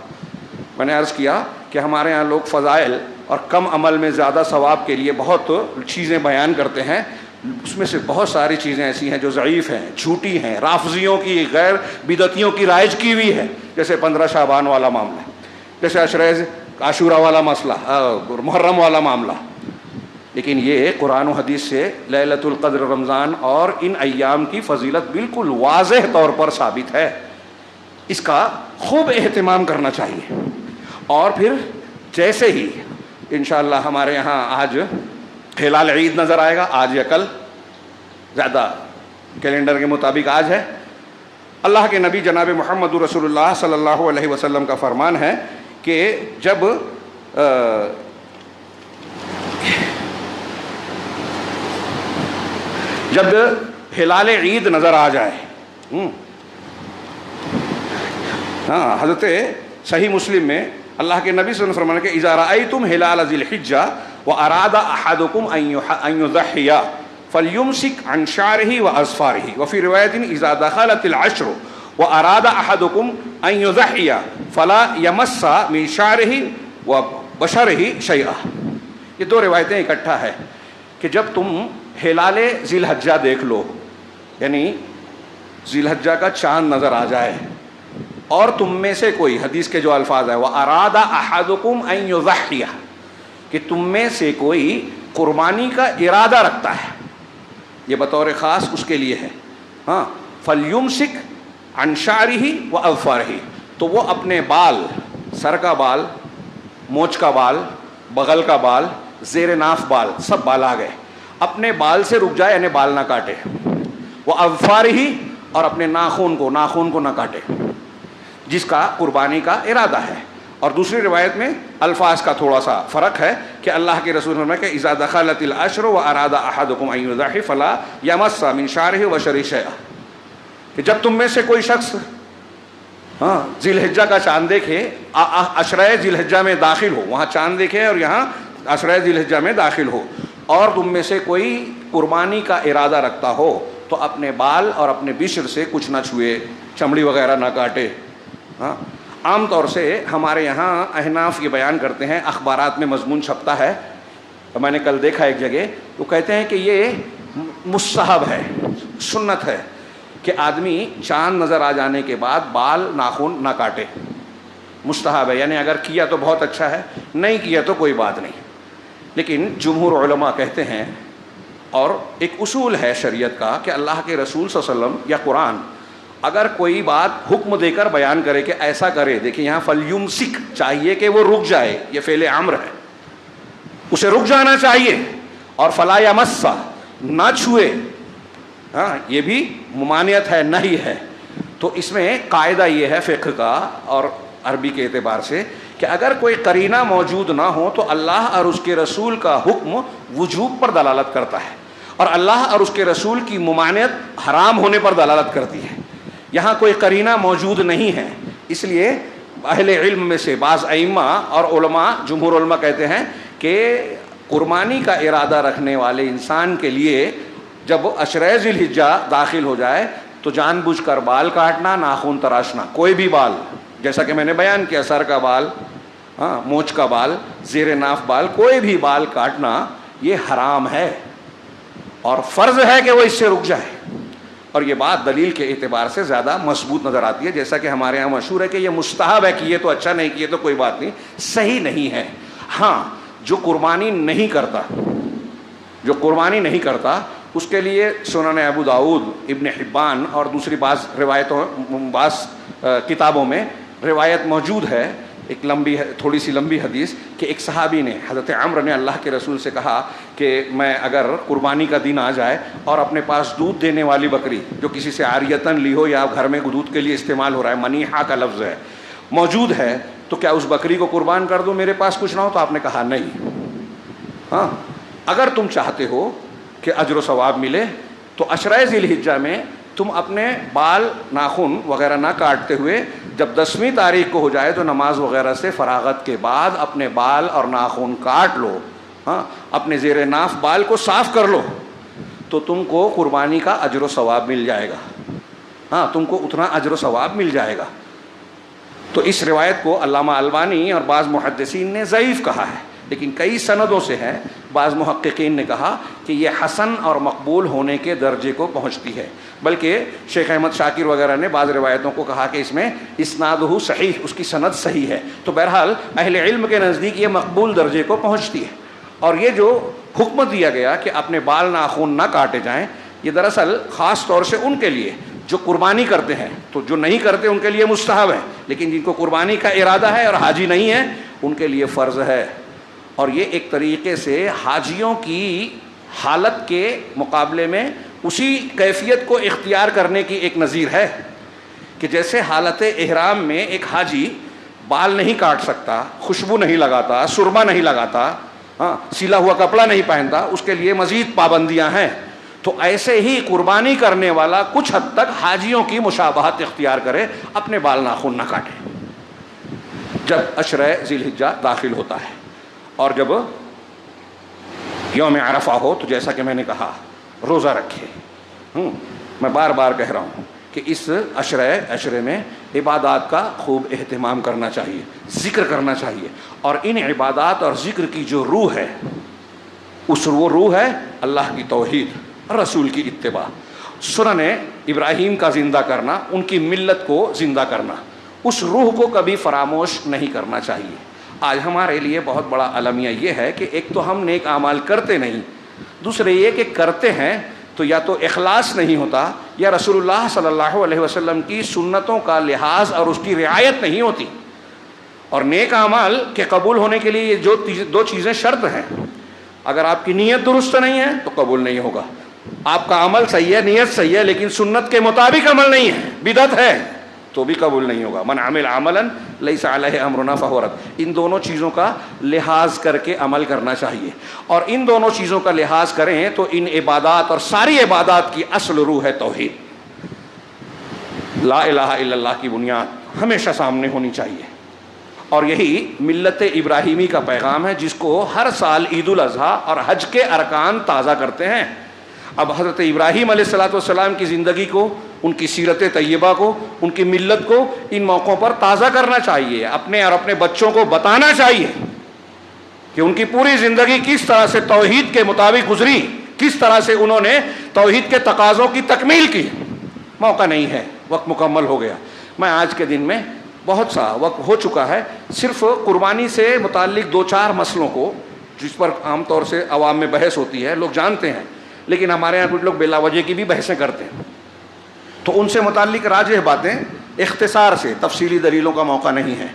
میں نے عرض کیا کہ ہمارے ہاں لوگ فضائل اور کم عمل میں زیادہ ثواب کے لیے بہت چیزیں بیان کرتے ہیں، اس میں سے بہت ساری چیزیں ایسی ہیں جو ضعیف ہیں، جھوٹی ہیں، رافضیوں کی، غیر بدعتیوں کی رائج کی ہوئی ہے، جیسے 15 شعبان والا معاملہ، جیسے عشرہ عاشورہ والا مسئلہ، محرم والا معاملہ۔ لیکن یہ قرآن و حدیث سے لیلۃ القدر، رمضان اور ان ایام کی فضیلت بالکل واضح طور پر ثابت ہے، اس کا خوب اہتمام کرنا چاہیے۔ اور پھر جیسے ہی انشاءاللہ ہمارے یہاں آج ہلال عید نظر آئے گا، آج یا کل، زیادہ کیلنڈر کے مطابق آج ہے، اللہ کے نبی جناب محمد رسول اللہ صلی اللہ علیہ وسلم کا فرمان ہے کہ جب ہلال عید نظر آ جائے، ہاں، حضرت صحیح مسلم میں اللہ کے نبی صلی اللہ علیہ وسلم فرمانے کہ اذا رأیتم ہلال ذی الحجہ واراد احدکم ان یضحی فلیمسک عن شعرہ واظفارہ، وفی روایت اذا دخلت العشر واراد احدکم ان یضحی فلا یمس من شعرہ وبشرہ شیئا۔ یہ 2 روایتیں اکٹھا ہے کہ جب تم ہلال ذی الحجہ دیکھ لو، یعنی ذی الحجہ کا چاند نظر آ جائے، اور تم میں سے کوئی، حدیث کے جو الفاظ ہے وَأَرَادَ أَحَدُكُمْ أَن يُضَحِّيَ، کہ تم میں سے کوئی قربانی کا ارادہ رکھتا ہے، یہ بطور خاص اس کے لیے ہے، ہاں، فَلْيُمْسِكْ عَنْ شَعْرِهِ وَأَظْفَارِهِ، تو وہ اپنے بال، سر کا بال، مونچھ کا بال، بغل کا بال، زیر ناف بال، سب بال آ گئے، اپنے بال سے رک جائے، یعنی بال نہ کاٹے، وَأَظْفَارِهِ، اور اپنے ناخن کو نہ کاٹے، جس کا قربانی کا ارادہ ہے۔ اور دوسری روایت میں الفاظ کا تھوڑا سا فرق ہے کہ اللہ کے رسول نے کہ اذا دخلت العشر واراد احدکم ان یضحی فلا یمس من شعرہ وبشرہ شیئا، کہ جب تم میں سے کوئی شخص ذی الحجہ کا چاند دیکھے، عشرہ ذی الحجہ میں داخل ہو، وہاں چاند دیکھے اور یہاں عشرہ ذی الحجہ میں داخل ہو، اور تم میں سے کوئی قربانی کا ارادہ رکھتا ہو تو اپنے بال اور اپنے بشر سے کچھ نہ چھوئے، چمڑی وغیرہ نہ کاٹے۔ ہاں، عام طور سے ہمارے یہاں احناف یہ بیان کرتے ہیں، اخبارات میں مضمون چھپتا ہے، میں نے کل دیکھا ایک جگہ، وہ کہتے ہیں کہ یہ مستحب ہے، سنت ہے کہ آدمی چاند نظر آ جانے کے بعد بال ناخن نہ کاٹے، مستحب ہے، یعنی اگر کیا تو بہت اچھا ہے، نہیں کیا تو کوئی بات نہیں۔ لیکن جمہور علماء کہتے ہیں، اور ایک اصول ہے شریعت کا کہ اللہ کے رسول صلی اللہ علیہ وسلم یا قرآن اگر کوئی بات حکم دے کر بیان کرے کہ ایسا کرے، دیکھیں یہاں فلیمسک چاہیے کہ وہ رک جائے، یہ فعل امر ہے، اسے رک جانا چاہیے، اور فلا یمس، نہ چھوئے، ہاں، یہ بھی ممانعت ہے، نہیں ہے۔ تو اس میں قاعدہ یہ ہے فقہ کا اور عربی کے اعتبار سے کہ اگر کوئی قرینہ موجود نہ ہو تو اللہ اور اس کے رسول کا حکم وجوب پر دلالت کرتا ہے، اور اللہ اور اس کے رسول کی ممانعت حرام ہونے پر دلالت کرتی ہے۔ یہاں کوئی قرینہ موجود نہیں ہے، اس لیے اہل علم میں سے بعض ائمہ اور علماء، جمہور علماء کہتے ہیں کہ قربانی کا ارادہ رکھنے والے انسان کے لیے جب عشرہ ذی الحجہ داخل ہو جائے تو جان بوجھ کر بال کاٹنا، ناخن تراشنا، کوئی بھی بال، جیسا کہ میں نے بیان کیا، سر کا بال، مونچھ کا بال، زیر ناف بال، کوئی بھی بال کاٹنا یہ حرام ہے، اور فرض ہے کہ وہ اس سے رک جائے. اور یہ بات دلیل کے اعتبار سے زیادہ مضبوط نظر آتی ہے. جیسا کہ ہمارے یہاں مشہور ہے کہ یہ مستحب ہے، کیے تو اچھا، نہیں کیے تو کوئی بات نہیں، صحیح نہیں ہے. ہاں جو قربانی نہیں کرتا اس کے لیے سنن ابو داؤد، ابن حبان اور دوسری بعض کتابوں میں روایت موجود ہے، ایک تھوڑی سی لمبی حدیث، کہ ایک صحابی نے، حضرت عمر نے اللہ کے رسول سے کہا کہ میں اگر قربانی کا دن آ جائے اور اپنے پاس دودھ دینے والی بکری جو کسی سے عاریتاً لی ہو یا گھر میں دودھ کے لیے استعمال ہو رہا ہے، منیحہ کا لفظ ہے، موجود ہے، تو کیا اس بکری کو قربان کر دوں میرے پاس کچھ نہ ہو؟ تو آپ نے کہا نہیں. ہاں اگر تم چاہتے ہو کہ اجر و ثواب ملے تو عشرہ ذی الحجہ میں تم اپنے بال ناخن وغیرہ نہ کاٹتے ہوئے جب 10ویں تاریخ کو ہو جائے تو نماز وغیرہ سے فراغت کے بعد اپنے بال اور ناخن کاٹ لو، ہاں اپنے زیر ناف بال کو صاف کر لو، تو تم کو قربانی کا اجر و ثواب مل جائے گا. ہاں تم کو اتنا اجر و ثواب مل جائے گا. تو اس روایت کو علامہ البانی اور بعض محدثین نے ضعیف کہا ہے، لیکن کئی سندوں سے ہے. بعض محققین نے کہا کہ یہ حسن اور مقبول ہونے کے درجے کو پہنچتی ہے، بلکہ شیخ احمد شاکر وغیرہ نے بعض روایتوں کو کہا کہ اس میں اسنادہ صحیح، اس کی سند صحیح ہے. تو بہرحال اہل علم کے نزدیک یہ مقبول درجے کو پہنچتی ہے. اور یہ جو حکم دیا گیا کہ اپنے بال ناخن نہ کاٹے جائیں، یہ دراصل خاص طور سے ان کے لیے جو قربانی کرتے ہیں، تو جو نہیں کرتے ان کے لیے مستحب ہے، لیکن جن کو قربانی کا ارادہ ہے اور حاجی نہیں ہے ان کے لیے فرض ہے. اور یہ ایک طریقے سے حاجیوں کی حالت کے مقابلے میں اسی کیفیت کو اختیار کرنے کی ایک نظیر ہے کہ جیسے حالت احرام میں ایک حاجی بال نہیں کاٹ سکتا، خوشبو نہیں لگاتا، سرما نہیں لگاتا، سلا ہوا کپڑا نہیں پہنتا، اس کے لیے مزید پابندیاں ہیں. تو ایسے ہی قربانی کرنے والا کچھ حد تک حاجیوں کی مشابہت اختیار کرے، اپنے بال ناخن نہ کاٹے جب عشرہ ذی الحجہ داخل ہوتا ہے. اور جب یوم عرفہ ہو تو جیسا کہ میں نے کہا روزہ رکھے. میں بار بار کہہ رہا ہوں کہ اس عشرے میں عبادات کا خوب اہتمام کرنا چاہیے، ذکر کرنا چاہیے. اور ان عبادات اور ذکر کی جو روح ہے، وہ روح ہے اللہ کی توحید، رسول کی اتباع، سنن ابراہیم کا زندہ کرنا، ان کی ملت کو زندہ کرنا. اس روح کو کبھی فراموش نہیں کرنا چاہیے. آج ہمارے لیے بہت بڑا المیہ یہ ہے کہ ایک تو ہم نیک اعمال کرتے نہیں، دوسرے یہ کہ کرتے ہیں تو یا تو اخلاص نہیں ہوتا یا رسول اللہ صلی اللہ علیہ وسلم کی سنتوں کا لحاظ اور اس کی رعایت نہیں ہوتی. اور نیک اعمال کے قبول ہونے کے لیے یہ جو دو چیزیں شرط ہیں. اگر آپ کی نیت درست نہیں ہے تو قبول نہیں ہوگا. آپ کا عمل صحیح ہے، نیت صحیح ہے، لیکن سنت کے مطابق عمل نہیں ہے، بدعت ہے، تو بھی قبول نہیں ہوگا. من عمل عملا لیس علیہ امرنا فہو رد. ان دونوں چیزوں کا لحاظ کر کے عمل کرنا چاہیے. اور ان دونوں چیزوں کا لحاظ کریں تو ان عبادات اور ساری عبادات کی اصل روح ہے توحید. لا الہ الا اللہ کی بنیاد ہمیشہ سامنے ہونی چاہیے. اور یہی ملت ابراہیمی کا پیغام ہے جس کو ہر سال عید الاضحیٰ اور حج کے ارکان تازہ کرتے ہیں. اب حضرت ابراہیم علیہ الصلوۃ والسلام کی زندگی کو، ان کی سیرت طیبہ کو، ان کی ملت کو ان موقعوں پر تازہ کرنا چاہیے. اپنے اور اپنے بچوں کو بتانا چاہیے کہ ان کی پوری زندگی کس طرح سے توحید کے مطابق گزری، کس طرح سے انہوں نے توحید کے تقاضوں کی تکمیل کی. موقع نہیں ہے، وقت مکمل ہو گیا. میں آج کے دن میں بہت سا وقت ہو چکا ہے، صرف قربانی سے متعلق 2-4 مسئلوں کو جس پر عام طور سے عوام میں بحث ہوتی ہے، لوگ جانتے ہیں، لیکن ہمارے یہاں کچھ لوگ بلا وجہ کی بھی بحثیں کرتے ہیں. تو ان سے متعلق راجح باتیں اختصار سے، تفصیلی دلیلوں کا موقع نہیں ہے،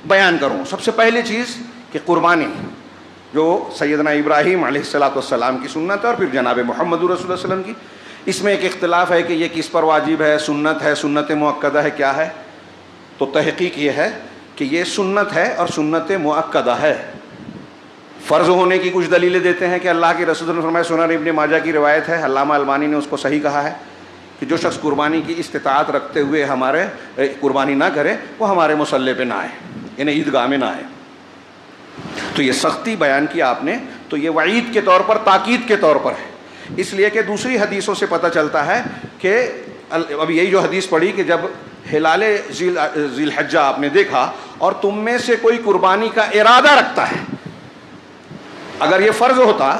بیان کروں. سب سے پہلی چیز کہ قربانی جو سیدنا ابراہیم علیہ الصلوۃ والسلام کی سنت ہے اور پھر جناب محمد رسول اللہ صلی اللہ علیہ وسلم کی، اس میں ایک اختلاف ہے کہ یہ کس پر واجب ہے، سنت ہے، سنت مؤکدہ ہے، کیا ہے. تو تحقیق یہ ہے کہ یہ سنت ہے اور سنت مؤکدہ ہے. فرض ہونے کی کچھ دلیلیں دیتے ہیں کہ اللہ کے رسول نے فرمایا، سنن ابن ماجہ کی روایت ہے، علامہ البانی نے اس کو صحیح کہا ہے کہ جو شخص قربانی کی استطاعت رکھتے ہوئے ہمارے قربانی نہ کرے وہ ہمارے مصلی پہ نہ آئے، یعنی عیدگاہ میں نہ آئے. تو یہ سختی بیان کی آپ نے، تو یہ وعید کے طور پر، تاکید کے طور پر ہے. اس لیے کہ دوسری حدیثوں سے پتہ چلتا ہے کہ اب یہی جو حدیث پڑھی کہ جب ہلال ذی الحجہ آپ نے دیکھا اور تم میں سے کوئی قربانی کا ارادہ رکھتا ہے، اگر یہ فرض ہوتا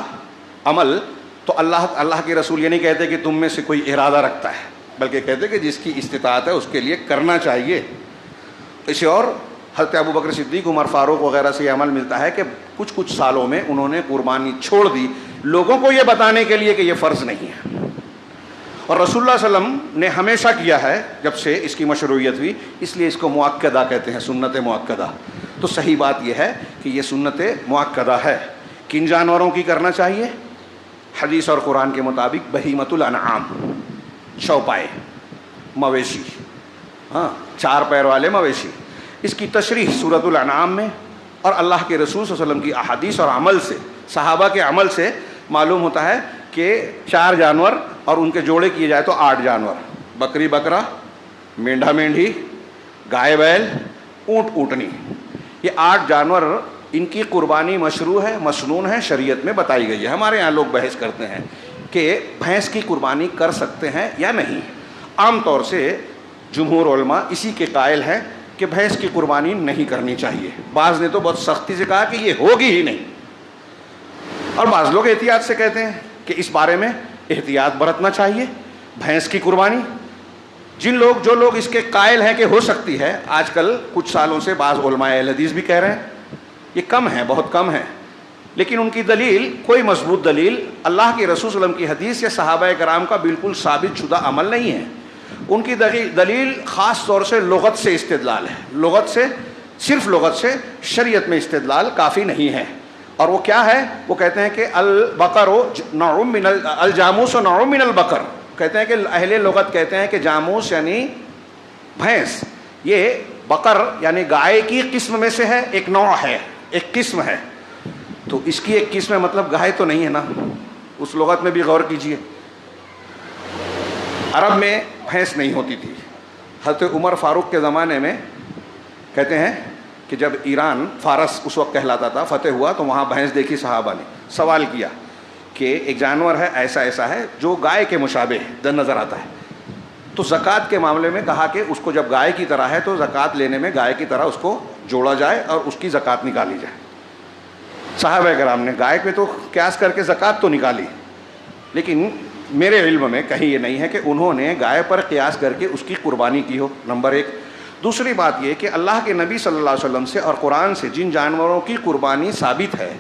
عمل تو اللہ کے رسول یہ نہیں کہتے کہ تم میں سے کوئی ارادہ رکھتا ہے، بلکہ کہتے کہ جس کی استطاعت ہے اس کے لیے کرنا چاہیے. اسے اور حضرت ابو بکر صدیق، عمر فاروق وغیرہ سے یہ عمل ملتا ہے کہ کچھ سالوں میں انہوں نے قربانی چھوڑ دی لوگوں کو یہ بتانے کے لیے کہ یہ فرض نہیں ہے. اور رسول اللہ صلی اللہ علیہ وسلم نے ہمیشہ کیا ہے جب سے اس کی مشروعیت ہوئی، اس لیے اس کو مؤکدہ کہتے ہیں، سنت مؤکدہ. تو صحیح بات یہ ہے کہ یہ سنت مؤکدہ ہے. کن جانوروں کی کرنا چاہیے؟ حدیث اور قرآن کے مطابق بہیمۃ الانعام، چوپائے، مویشی، ہاں 4 پیر والے مویشی. اس کی تشریح سورۃ الانعام میں اور اللہ کے رسول صلی اللہ علیہ وسلم کی احادیث اور عمل سے، صحابہ کے عمل سے معلوم ہوتا ہے کہ 4 جانور اور ان کے جوڑے کیے جائے تو 8 جانور، بکری بکرا، مینڈھا مینڈھی، گائے بیل، اونٹ اونٹنی، یہ 8 جانور ان کی قربانی مشروع ہے، مسنون ہے، شریعت میں بتائی گئی ہے. ہمارے یہاں لوگ بحث کرتے ہیں کہ بھینس کی قربانی کر سکتے ہیں یا نہیں. عام طور سے جمہور علماء اسی کے قائل ہیں کہ بھینس کی قربانی نہیں کرنی چاہیے. بعض نے تو بہت سختی سے کہا کہ یہ ہوگی ہی نہیں، اور بعض لوگ احتیاط سے کہتے ہیں کہ اس بارے میں احتیاط برتنا چاہیے. بھینس کی قربانی جو لوگ اس کے قائل ہیں کہ ہو سکتی ہے، آج کل کچھ سالوں سے بعض علماء اہل حدیث بھی کہہ رہے ہیں یہ کم ہے، بہت کم ہے، لیکن ان کی دلیل کوئی مضبوط دلیل اللہ کے رسول صلی اللہ علیہ وسلم کی حدیث یا صحابہ کرام کا بالکل ثابت شدہ عمل نہیں ہے. ان کی دلیل خاص طور سے لغت سے استدلال ہے، لغت سے، صرف لغت سے، شریعت میں استدلال کافی نہیں ہے. اور وہ کیا ہے؟ وہ کہتے ہیں کہ البقر نوع من الجاموس و نوع من البقر، کہتے ہیں کہ اہل لغت کہتے ہیں کہ جاموس یعنی بھینس، یہ بقر یعنی گائے کی قسم میں سے ہے، ایک نوع ہے، ایک قسم ہے. تو اس کی ایک قسم ہے، مطلب گائے تو نہیں ہے نا، اس لغت میں بھی غور کیجئے. عرب میں بھینس نہیں ہوتی تھی. حضرت عمر فاروق کے زمانے میں کہتے ہیں کہ جب ایران، فارس اس وقت کہلاتا تھا، فتح ہوا تو وہاں بھینس دیکھی، صحابہ نے سوال کیا کہ ایک جانور ہے ایسا ایسا ہے جو گائے کے مشابہ ہے، نظر آتا ہے. تو زکوٰۃ کے معاملے میں کہا کہ اس کو جب گائے کی طرح ہے تو زکوٰۃ لینے میں گائے کی طرح اس کو جوڑا جائے اور اس کی زکوٰۃ نکالی جائے. صحابہ کرام نے گائے پہ تو قیاس کر کے زکوٰۃ تو نکالی، لیکن میرے علم میں کہیں یہ نہیں ہے کہ انہوں نے گائے پر قیاس کر کے اس کی قربانی کی ہو، نمبر 1. دوسری بات یہ کہ اللہ کے نبی صلی اللہ علیہ وسلم سے اور قرآن سے جن جانوروں کی قربانی ثابت ہے،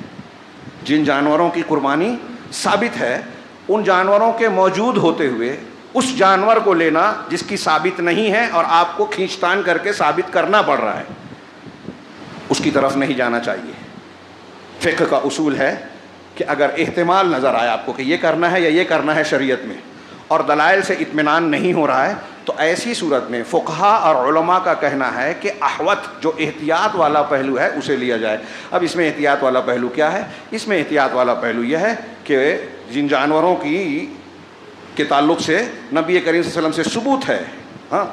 جن جانوروں کی قربانی ثابت ہے، ان جانوروں کے موجود ہوتے ہوئے اس جانور کو لینا جس کی ثابت نہیں ہے اور آپ کو کھینچتان کر کے ثابت کرنا پڑ رہا ہے، اس کی طرف نہیں جانا چاہیے. فقہ کا اصول ہے کہ اگر احتمال نظر آئے آپ کو کہ یہ کرنا ہے یا یہ کرنا ہے شریعت میں، اور دلائل سے اطمینان نہیں ہو رہا ہے، تو ایسی صورت میں فقہا اور علماء کا کہنا ہے کہ احوط جو احتیاط والا پہلو ہے اسے لیا جائے. اب اس میں احتیاط والا پہلو کیا ہے؟ اس میں احتیاط والا پہلو یہ ہے کہ جن جانوروں کے تعلق سے نبی کریم صلی اللہ علیہ وسلم سے ثبوت ہے، ہاں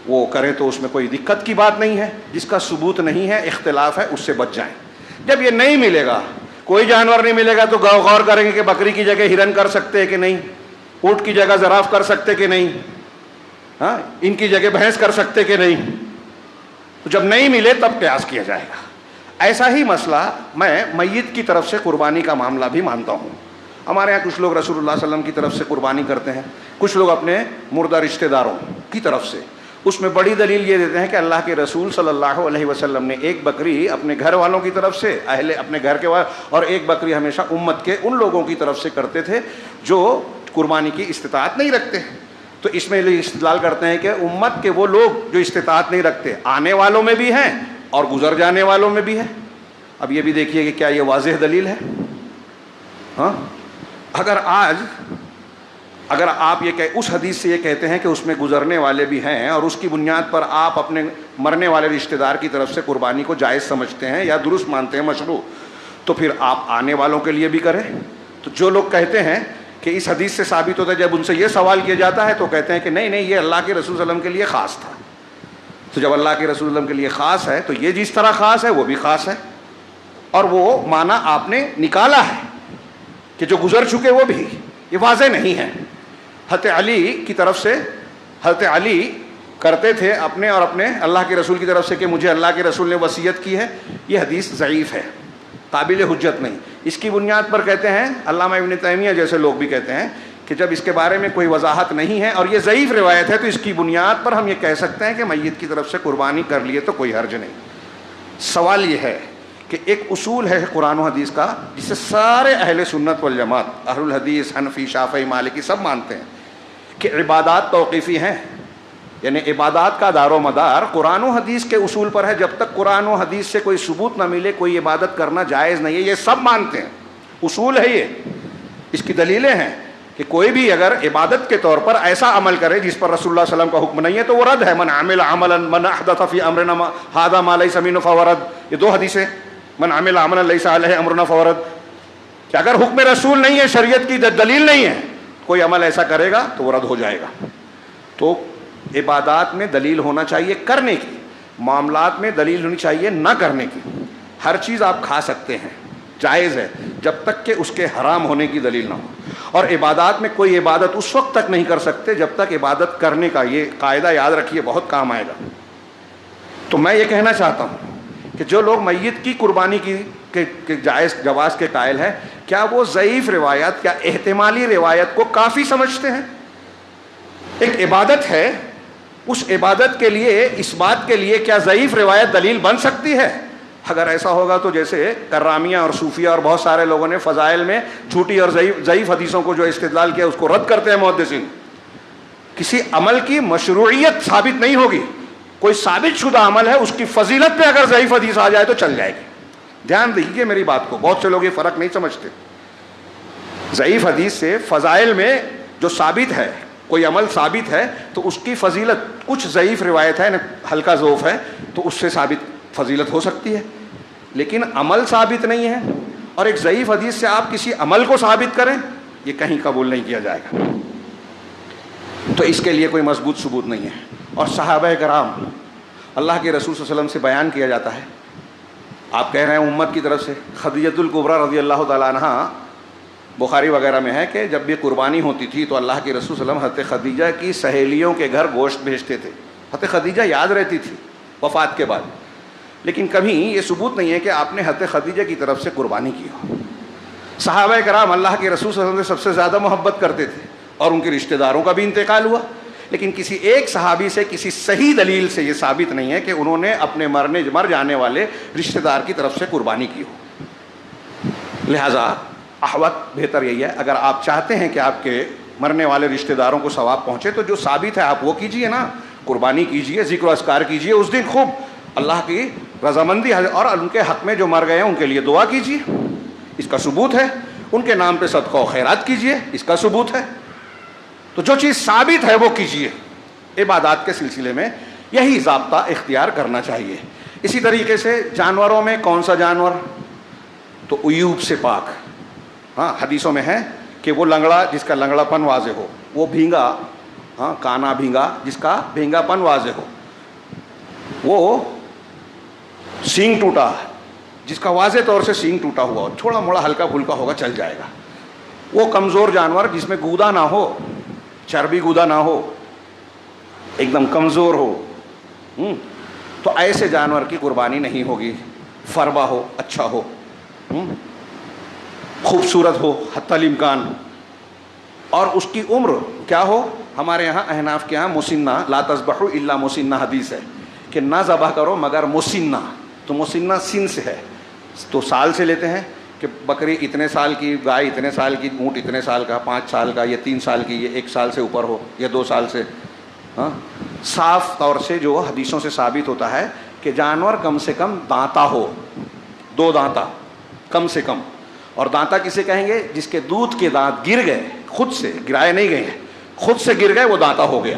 وہ کریں تو اس میں کوئی دقت کی بات نہیں ہے. جس کا ثبوت نہیں ہے، اختلاف ہے، اس سے بچ جائیں. جب یہ نہیں ملے گا، کوئی جانور نہیں ملے گا، تو غور کریں گے کہ بکری کی جگہ ہرن کر سکتے ہیں کہ نہیں، اونٹ کی جگہ زراف کر سکتے کہ نہیں، ہاں ان کی جگہ بھینس کر سکتے کہ نہیں. تو جب نہیں ملے تب قیاس کیا جائے گا. ایسا ہی مسئلہ میں میت کی طرف سے قربانی کا معاملہ بھی مانتا ہوں. ہمارے یہاں کچھ لوگ رسول اللہ صلی اللہ علیہ وسلم کی طرف سے قربانی کرتے ہیں، کچھ لوگ اپنے مردہ رشتہ داروں کی طرف سے. اس میں بڑی دلیل یہ دیتے ہیں کہ اللہ کے رسول صلی اللہ علیہ وسلم نے ایک بکری اپنے گھر والوں کی طرف سے، اپنے گھر کے اور ایک بکری ہمیشہ امت کے ان لوگوں کی طرف سے کرتے تھے جو قربانی کی استطاعت نہیں رکھتے. تو اس میں استدلال کرتے ہیں کہ امت کے وہ لوگ جو استطاعت نہیں رکھتے، آنے والوں میں بھی ہیں اور گزر جانے والوں میں بھی ہیں. اب یہ بھی دیکھیے کہ کیا یہ واضح دلیل ہے؟ ہاں اگر آپ اس حدیث سے یہ کہتے ہیں کہ اس میں گزرنے والے بھی ہیں اور اس کی بنیاد پر آپ اپنے مرنے والے رشتہ دار کی طرف سے قربانی کو جائز سمجھتے ہیں یا درست مانتے ہیں، مشروع، تو پھر آپ آنے والوں کے لیے بھی کریں. تو جو لوگ کہتے ہیں کہ اس حدیث سے ثابت ہوتا ہے، جب ان سے یہ سوال کیا جاتا ہے تو کہتے ہیں کہ نہیں یہ اللہ کے رسول صلی اللہ علیہ وسلم کے لیے خاص تھا. تو جب اللہ کے رسول صلی اللہ علیہ وسلم کے لیے خاص ہے تو یہ جس طرح خاص ہے وہ بھی خاص ہے، اور وہ معنی آپ نے نکالا ہے کہ جو گزر چکے وہ بھی، یہ واضح نہیں ہے. حضرت علی کی طرف سے حضرت علی کرتے تھے اپنے اور اپنے اللہ کے رسول کی طرف سے کہ مجھے اللہ کے رسول نے وصیت کی ہے، یہ حدیث ضعیف ہے، قابل حجت نہیں. اس کی بنیاد پر کہتے ہیں علامہ ابن تیمیہ جیسے لوگ بھی کہتے ہیں کہ جب اس کے بارے میں کوئی وضاحت نہیں ہے اور یہ ضعیف روایت ہے تو اس کی بنیاد پر ہم یہ کہہ سکتے ہیں کہ میت کی طرف سے قربانی کر لیے تو کوئی حرج نہیں. سوال یہ ہے کہ ایک اصول ہے قرآن و حدیث کا جسے سارے اہل سنت والجماعت، اہل الحدیث، حنفی، شافعی، مالکی سب مانتے ہیں کہ عبادات توقیفی ہیں، یعنی عبادات کا دار و مدار قرآن و حدیث کے اصول پر ہے. جب تک قرآن و حدیث سے کوئی ثبوت نہ ملے کوئی عبادت کرنا جائز نہیں ہے. یہ سب مانتے ہیں، اصول ہے یہ. اس کی دلیلیں ہیں کہ کوئی بھی اگر عبادت کے طور پر ایسا عمل کرے جس پر رسول اللہ صلی اللہ علیہ وسلم کا حکم نہیں ہے تو وہ رد ہے. من عمل عملا من احدث فی امرنا ھذا ما لیس منہ فہو رد. یہ دو حدیثیں، من عمل عملا لیس علیہ امرنا فہو رد، کہ اگر حکم رسول نہیں ہے، شریعت کی دلیل نہیں ہے، کوئی عمل ایسا کرے گا تو وہ رد ہو جائے گا. تو عبادات میں دلیل ہونا چاہیے کرنے کی، معاملات میں دلیل ہونی چاہیے نہ کرنے کی. ہر چیز آپ کھا سکتے ہیں، جائز ہے، جب تک کہ اس کے حرام ہونے کی دلیل نہ ہو. اور عبادات میں کوئی عبادت اس وقت تک نہیں کر سکتے جب تک عبادت کرنے کا، یہ قاعدہ یاد رکھیے بہت کام آئے گا. تو میں یہ کہنا چاہتا ہوں کہ جو لوگ میت کی قربانی کی جائز جواز کے قائل ہیں، کیا وہ ضعیف روایت یا احتمالی روایت کو کافی سمجھتے ہیں؟ ایک عبادت ہے، اس عبادت کے لیے، اس بات کے لیے کیا ضعیف روایت دلیل بن سکتی ہے؟ اگر ایسا ہوگا تو جیسے کرامیہ اور صوفیہ اور بہت سارے لوگوں نے فضائل میں جھوٹی اور ضعیف حدیثوں کو جو استدلال کیا اس کو رد کرتے ہیں محدثین. کسی عمل کی مشروعیت ثابت نہیں ہوگی، کوئی ثابت شدہ عمل ہے، اس کی فضیلت پہ اگر ضعیف حدیث آ جائے تو چل جائے گی. دھیان دیجیے میری بات کو، بہت سے لوگ یہ فرق نہیں سمجھتے. ضعیف حدیث سے فضائل میں جو ثابت ہے، کوئی عمل ثابت ہے تو اس کی فضیلت، کچھ ضعیف روایت ہے، ہلکا ضعف ہے تو اس سے ثابت فضیلت ہو سکتی ہے، لیکن عمل ثابت نہیں ہے. اور ایک ضعیف حدیث سے آپ کسی عمل کو ثابت کریں، یہ کہیں قبول نہیں کیا جائے گا. تو اس کے لیے کوئی مضبوط ثبوت نہیں ہے. اور صحابہ کرام، اللہ کے رسول صلی اللہ علیہ وسلم سے بیان کیا جاتا ہے، آپ کہہ رہے ہیں امت کی طرف سے. خدیجہ الکبریٰ رضی اللہ تعالیٰ عنہ، بخاری وغیرہ میں ہے کہ جب بھی قربانی ہوتی تھی تو اللہ کے رسول صلی اللہ علیہ وسلم حضرت خدیجہ کی سہیلیوں کے گھر گوشت بھیجتے تھے. حضرت خدیجہ یاد رہتی تھی وفات کے بعد، لیکن کبھی یہ ثبوت نہیں ہے کہ آپ نے حضرت خدیجہ کی طرف سے قربانی کی ہو. صحابہ کرام اللہ کے رسول صلی اللہ علیہ وسلم سے سب سے زیادہ محبت کرتے تھے اور ان کے رشتہ داروں کا بھی انتقال ہوا، لیکن کسی ایک صحابی سے کسی صحیح دلیل سے یہ ثابت نہیں ہے کہ انہوں نے اپنے مر جانے والے رشتہ دار کی طرف سے قربانی کی ہو. لہذا احوط بہتر یہی ہے، اگر آپ چاہتے ہیں کہ آپ کے مرنے والے رشتہ داروں کو ثواب پہنچے تو جو ثابت ہے آپ وہ کیجئے نا، قربانی کیجئے، ذکر و اذکار کیجئے اس دن، خوب اللہ کی رضامندی، اور ان کے حق میں جو مر گئے ہیں ان کے لیے دعا کیجئے، اس کا ثبوت ہے. ان کے نام پہ صدقہ و خیرات کیجئے، اس کا ثبوت ہے. تو جو چیز ثابت ہے وہ کیجئے. عبادات کے سلسلے میں یہی ضابطہ اختیار کرنا چاہیے. اسی طریقے سے جانوروں میں کون سا جانور؟ تو عیوب سے پاک. ہاں حدیثوں میں ہے کہ وہ لنگڑا جس کا لنگڑا پن واضح ہو، وہ بھینگا، ہاں کانا بھینگا جس کا بھینگا پن واضح ہو، وہ سینگ ٹوٹا جس کا واضح طور سے سینگ ٹوٹا ہوا ہو، تھوڑا موڑا ہلکا پھلکا ہوگا چل جائے گا. وہ کمزور جانور جس میں گودا نہ ہو، چربی گودا نہ ہو، ایک دم کمزور ہو، تو ایسے جانور کی قربانی نہیں ہوگی. فربا ہو، اچھا ہو، خوبصورت ہو حتی الامکان، اور اس کی عمر کیا ہو. ہمارے یہاں احناف کے یہاں مسنہ، لا تذبحوا الا مسنہ حدیث ہے کہ نہ ذبح کرو مگر مسنہ. تو مسنہ سن سے ہے تو سال سے لیتے ہیں کہ بکری اتنے سال کی، گائے اتنے سال کی، اونٹ اتنے سال کا، 5 سال کا، یہ 3 سال کی، یہ 1 سال سے اوپر ہو، یہ 2 سال سے. ہاں صاف طور سے جو حدیثوں سے ثابت ہوتا ہے کہ جانور کم سے کم دانتا ہو، 2 دانتا کم سے کم. اور دانتا کسے کہیں گے؟ جس کے دودھ کے دانت گر گئے، خود سے گرائے نہیں گئے ہیں، خود سے گر گئے وہ دانتا ہو گیا.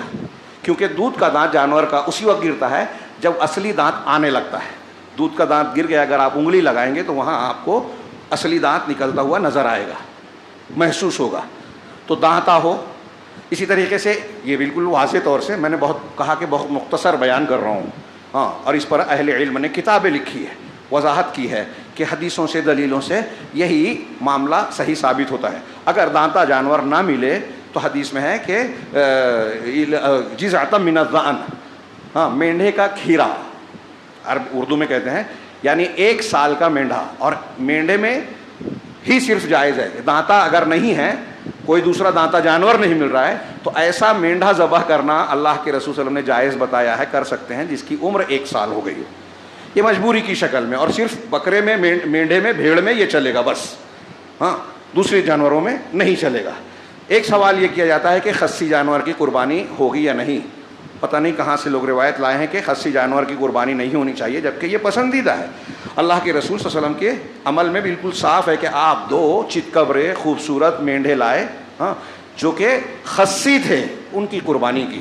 کیونکہ دودھ کا دانت جانور کا اسی وقت گرتا ہے جب اصلی دانت آنے لگتا ہے. دودھ کا دانت گر گیا، اگر آپ انگلی لگائیں گے تو وہاں آپ کو اصلی دانت نکلتا ہوا نظر آئے گا، محسوس ہوگا. تو دانتا ہو. اسی طریقے سے یہ بالکل واضح طور سے میں نے کہا کہ بہت مختصر بیان کر رہا ہوں. ہاں اور اس پر اہل علم نے کتابیں لکھی ہے، وضاحت کی ہے کہ حدیثوں سے، دلیلوں سے یہی معاملہ صحیح ثابت ہوتا ہے. اگر دانتا جانور نہ ملے تو حدیث میں ہے کہ جزعۃ من الظأن، ہاں مینڈھے کا کھیرا اردو میں کہتے ہیں، یعنی 1 سال کا مینڈھا. اور مینڈھے میں ہی صرف جائز ہے، دانتا اگر نہیں ہے، کوئی دوسرا دانتا جانور نہیں مل رہا ہے، تو ایسا مینڈھا ذبح کرنا اللہ کے رسول صلی اللہ علیہ وسلم نے جائز بتایا ہے، کر سکتے ہیں جس کی عمر 1 سال ہو گئی ہو. یہ مجبوری کی شکل میں، اور صرف بکرے میں، مینڈھے میں، بھیڑ میں یہ چلے گا بس، ہاں دوسرے جانوروں میں نہیں چلے گا. ایک سوال یہ کیا جاتا ہے کہ خصی جانور کی قربانی ہوگی یا نہیں. پتہ نہیں کہاں سے لوگ روایت لائے ہیں کہ خصی جانور کی قربانی نہیں ہونی چاہیے، جبکہ یہ پسندیدہ ہے. اللہ کے رسول صلی اللہ علیہ وسلم کے عمل میں بالکل صاف ہے کہ آپ 2 چتکبرے خوبصورت مینڈھے لائے، ہاں جو کہ خصی تھے، ان کی قربانی کی،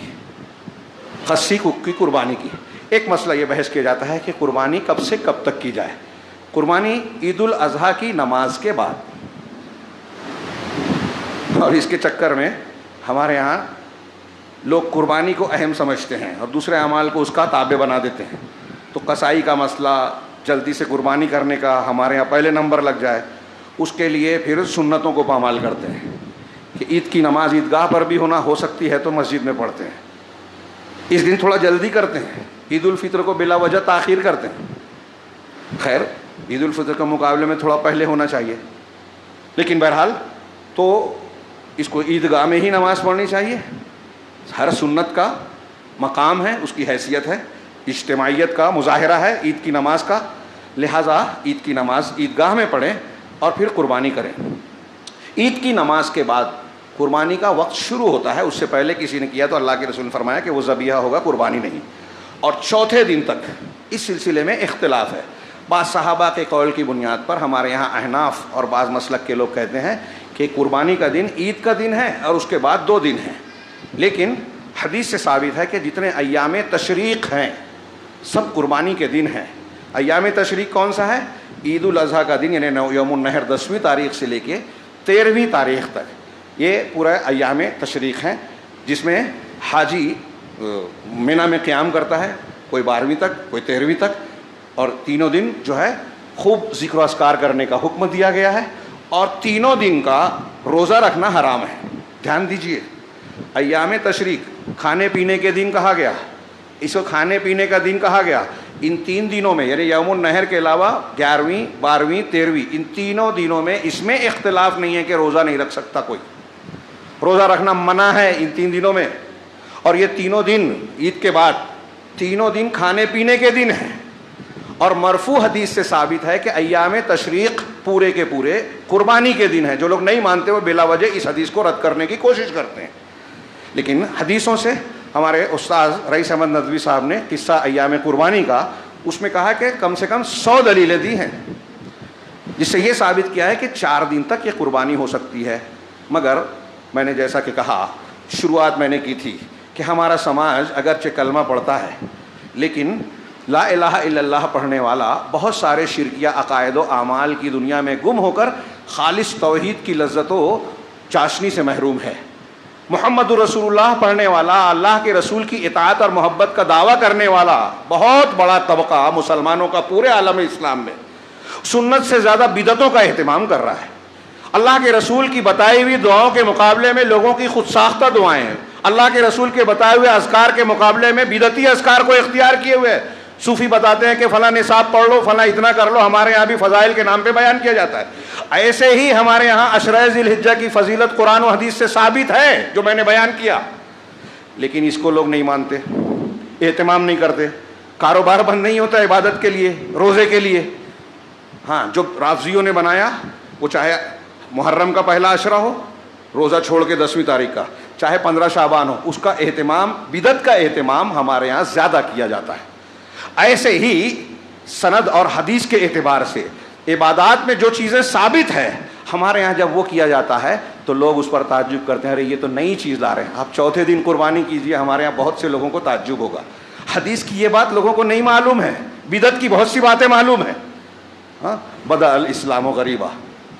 خصی کی قربانی کی. ایک مسئلہ یہ بحث کیا جاتا ہے کہ قربانی کب سے کب تک کی جائے. قربانی عید الاضحیٰ کی نماز کے بعد، اور اس کے چکر میں ہمارے یہاں لوگ قربانی کو اہم سمجھتے ہیں اور دوسرے اعمال کو اس کا تابع بنا دیتے ہیں. تو قصائی کا مسئلہ، جلدی سے قربانی کرنے کا ہمارے یہاں پہلے نمبر لگ جائے، اس کے لیے پھر سنتوں کو پامال کرتے ہیں کہ عید کی نماز عیدگاہ پر بھی ہونا ہو سکتی ہے تو مسجد میں پڑھتے ہیں. اس دن تھوڑا جلدی کرتے ہیں، عید الفطر کو بلا وجہ تاخیر کرتے ہیں. خیر عید الفطر کے مقابلے میں تھوڑا پہلے ہونا چاہیے، لیکن بہرحال تو اس کو عیدگاہ میں ہی نماز پڑھنی چاہیے. ہر سنت کا مقام ہے، اس کی حیثیت ہے، اجتماعیت کا مظاہرہ ہے عید کی نماز کا. لہٰذا عید کی نماز عیدگاہ میں پڑھیں اور پھر قربانی کریں. عید کی نماز کے بعد قربانی کا وقت شروع ہوتا ہے. اس سے پہلے کسی نے کیا تو اللہ کے رسول نے فرمایا کہ وہ ذبیحہ ہوگا، قربانی نہیں. اور چوتھے دن تک اس سلسلے میں اختلاف ہے. بعض صحابہ کے قول کی بنیاد پر ہمارے یہاں احناف اور بعض مسلک کے لوگ کہتے ہیں کہ قربانی کا دن عید کا دن ہے اور اس کے بعد 2 دن ہیں. لیکن حدیث سے ثابت ہے کہ جتنے ایام تشریق ہیں سب قربانی کے دن ہیں. ایام تشریق کون سا ہے؟ عید الاضحیٰ کا دن، یعنی یوم النحر 10ویں تاریخ سے لے کے 13ویں تاریخ تک، یہ پورا ایام تشریق ہیں، جس میں حاجی منی میں قیام کرتا ہے، کوئی 12ویں تک، کوئی 13ویں تک. اور تینوں دن جو ہے خوب ذکر و اذکار کرنے کا حکم دیا گیا ہے. اور تینوں دن کا روزہ رکھنا حرام ہے. دھیان دیجئے، ایام تشریق کھانے پینے کے دن کہا گیا، اس کو کھانے پینے کا دن کہا گیا. ان 3 دنوں میں، یعنی یوم النحر کے علاوہ 11ویں، 12ویں، 13ویں، ان تینوں دنوں میں اس میں اختلاف نہیں ہے کہ روزہ نہیں رکھ سکتا کوئی. روزہ رکھنا منع ہے ان 3 دنوں میں. اور یہ تینوں دن عید کے بعد تینوں دن کھانے پینے کے دن ہیں. اور مرفوع حدیث سے ثابت ہے کہ ایام تشریق پورے کے پورے قربانی کے دن ہیں. جو لوگ نہیں مانتے وہ بلا وجہ اس حدیث کو رد کرنے کی کوشش کرتے ہیں. لیکن حدیثوں سے ہمارے استاذ رئیس احمد ندوی صاحب نے قصہ ایام قربانی کا، اس میں کہا کہ کم سے کم 100 دلیلیں دی ہیں، جس سے یہ ثابت کیا ہے کہ 4 دن تک یہ قربانی ہو سکتی ہے. مگر میں نے جیسا کہ کہا، شروعات میں نے کی تھی کہ ہمارا سماج اگرچہ کلمہ پڑھتا ہے لیکن لا الہ الا اللہ پڑھنے والا بہت سارے شرکیہ عقائد و اعمال کی دنیا میں گم ہو کر خالص توحید کی لذت و چاشنی سے محروم ہے. محمد رسول اللہ پڑھنے والا، اللہ کے رسول کی اطاعت اور محبت کا دعویٰ کرنے والا بہت بڑا طبقہ مسلمانوں کا پورے عالم اسلام میں سنت سے زیادہ بدعتوں کا اہتمام کر رہا ہے. اللہ کے رسول کی بتائی ہوئی دعاؤں کے مقابلے میں لوگوں کی خود ساختہ دعائیں ہیں. اللہ کے رسول کے بتائے ہوئے اذکار کے مقابلے میں بدعتی اذکار کو اختیار کیے ہوئے. صوفی بتاتے ہیں کہ فلاں نصاب پڑھ لو، فلاں اتنا کر لو. ہمارے یہاں بھی فضائل کے نام پہ بیان کیا جاتا ہے. ایسے ہی ہمارے یہاں عشرۂ ذی الحجہ کی فضیلت قرآن و حدیث سے ثابت ہے جو میں نے بیان کیا، لیکن اس کو لوگ نہیں مانتے، اہتمام نہیں کرتے. کاروبار بند نہیں ہوتا عبادت کے لیے، روزے کے لیے. ہاں، جو رافضیوں نے بنایا وہ چاہے محرم کا پہلا عشرہ ہو، روزہ چھوڑ کے 10ویں تاریخ کا، چاہے 15 شعبان ہو، اس کا اہتمام، بدعت کا اہتمام ہمارے یہاں زیادہ کیا جاتا ہے. ایسے ہی سند اور حدیث کے اعتبار سے عبادات میں جو چیزیں ثابت ہے ہمارے یہاں جب وہ کیا جاتا ہے تو لوگ اس پر تعجب کرتے ہیں، ارے یہ تو نئی چیز لا رہے ہیں، آپ چوتھے دن قربانی کیجئے. ہمارے یہاں بہت سے لوگوں کو تعجب ہوگا، حدیث کی یہ بات لوگوں کو نہیں معلوم ہے، بدعت کی بہت سی باتیں معلوم ہیں. ہاں، بدأ الاسلام غریبا،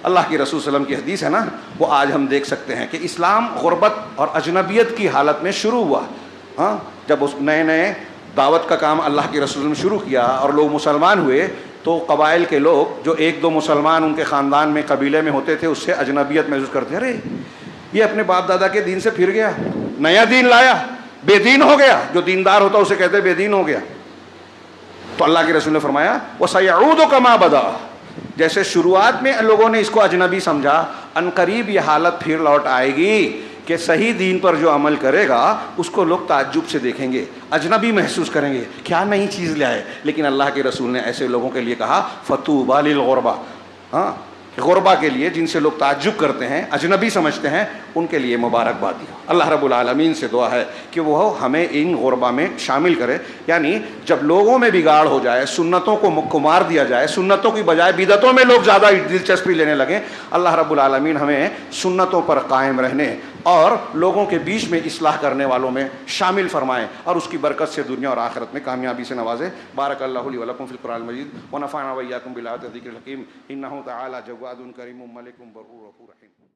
اللہ کی رسول صلی اللہ علیہ وسلم کی حدیث ہے نا، وہ آج ہم دیکھ سکتے ہیں کہ اسلام غربت اور اجنبیت کی حالت میں شروع ہوا. ہاں، جب اس نئے دعوت کا کام اللہ کے رسول نے شروع کیا اور لوگ مسلمان ہوئے تو قبائل کے لوگ جو 1-2 مسلمان ان کے خاندان میں، قبیلے میں ہوتے تھے، اس سے اجنبیت محسوس کرتے، ارے یہ اپنے باپ دادا کے دین سے پھر گیا, نیا دین لایا, بے دین ہو گیا. جو دیندار ہوتا اسے کہتے بے دین ہو گیا. تو اللہ کے رسول نے فرمایا وَسَيَعُودُ كَمَا بَدَأَ, جیسے شروعات میں لوگوں نے اس کو اجنبی سمجھا, عنقریب یہ حالت پھر لوٹ آئے گی کہ صحیح دین پر جو عمل کرے گا اس کو لوگ تعجب سے دیکھیں گے, اجنبی محسوس کریں گے, کیا نئی چیز لے آئے. لیکن اللہ کے رسول نے ایسے لوگوں کے لیے کہا فَطُوبَىٰ لِلْغُرَبَىٰ, ہاں غربا کے لیے, جن سے لوگ تعجب کرتے ہیں, اجنبی سمجھتے ہیں, ان کے لیے مبارکبادی. اللہ رب العالمین سے دعا ہے کہ وہ ہمیں ان غربا میں شامل کرے. یعنی جب لوگوں میں بگاڑ ہو جائے, سنتوں کو مار دیا جائے, سنتوں کی بجائے بدعتوں میں لوگ زیادہ دلچسپی لینے لگیں, اللہ رب العالمین ہمیں سنتوں پر قائم رہنے اور لوگوں کے بیچ میں اصلاح کرنے والوں میں شامل فرمائیں, اور اس کی برکت سے دنیا اور آخرت میں کامیابی سے نوازے. بارک اللہ لی ولکم فی القرآن المجید ونفعنا وإیاکم بالآیات والذکر الحکیم انہ تعالی جواد کریم ملک برور غفور رحیم.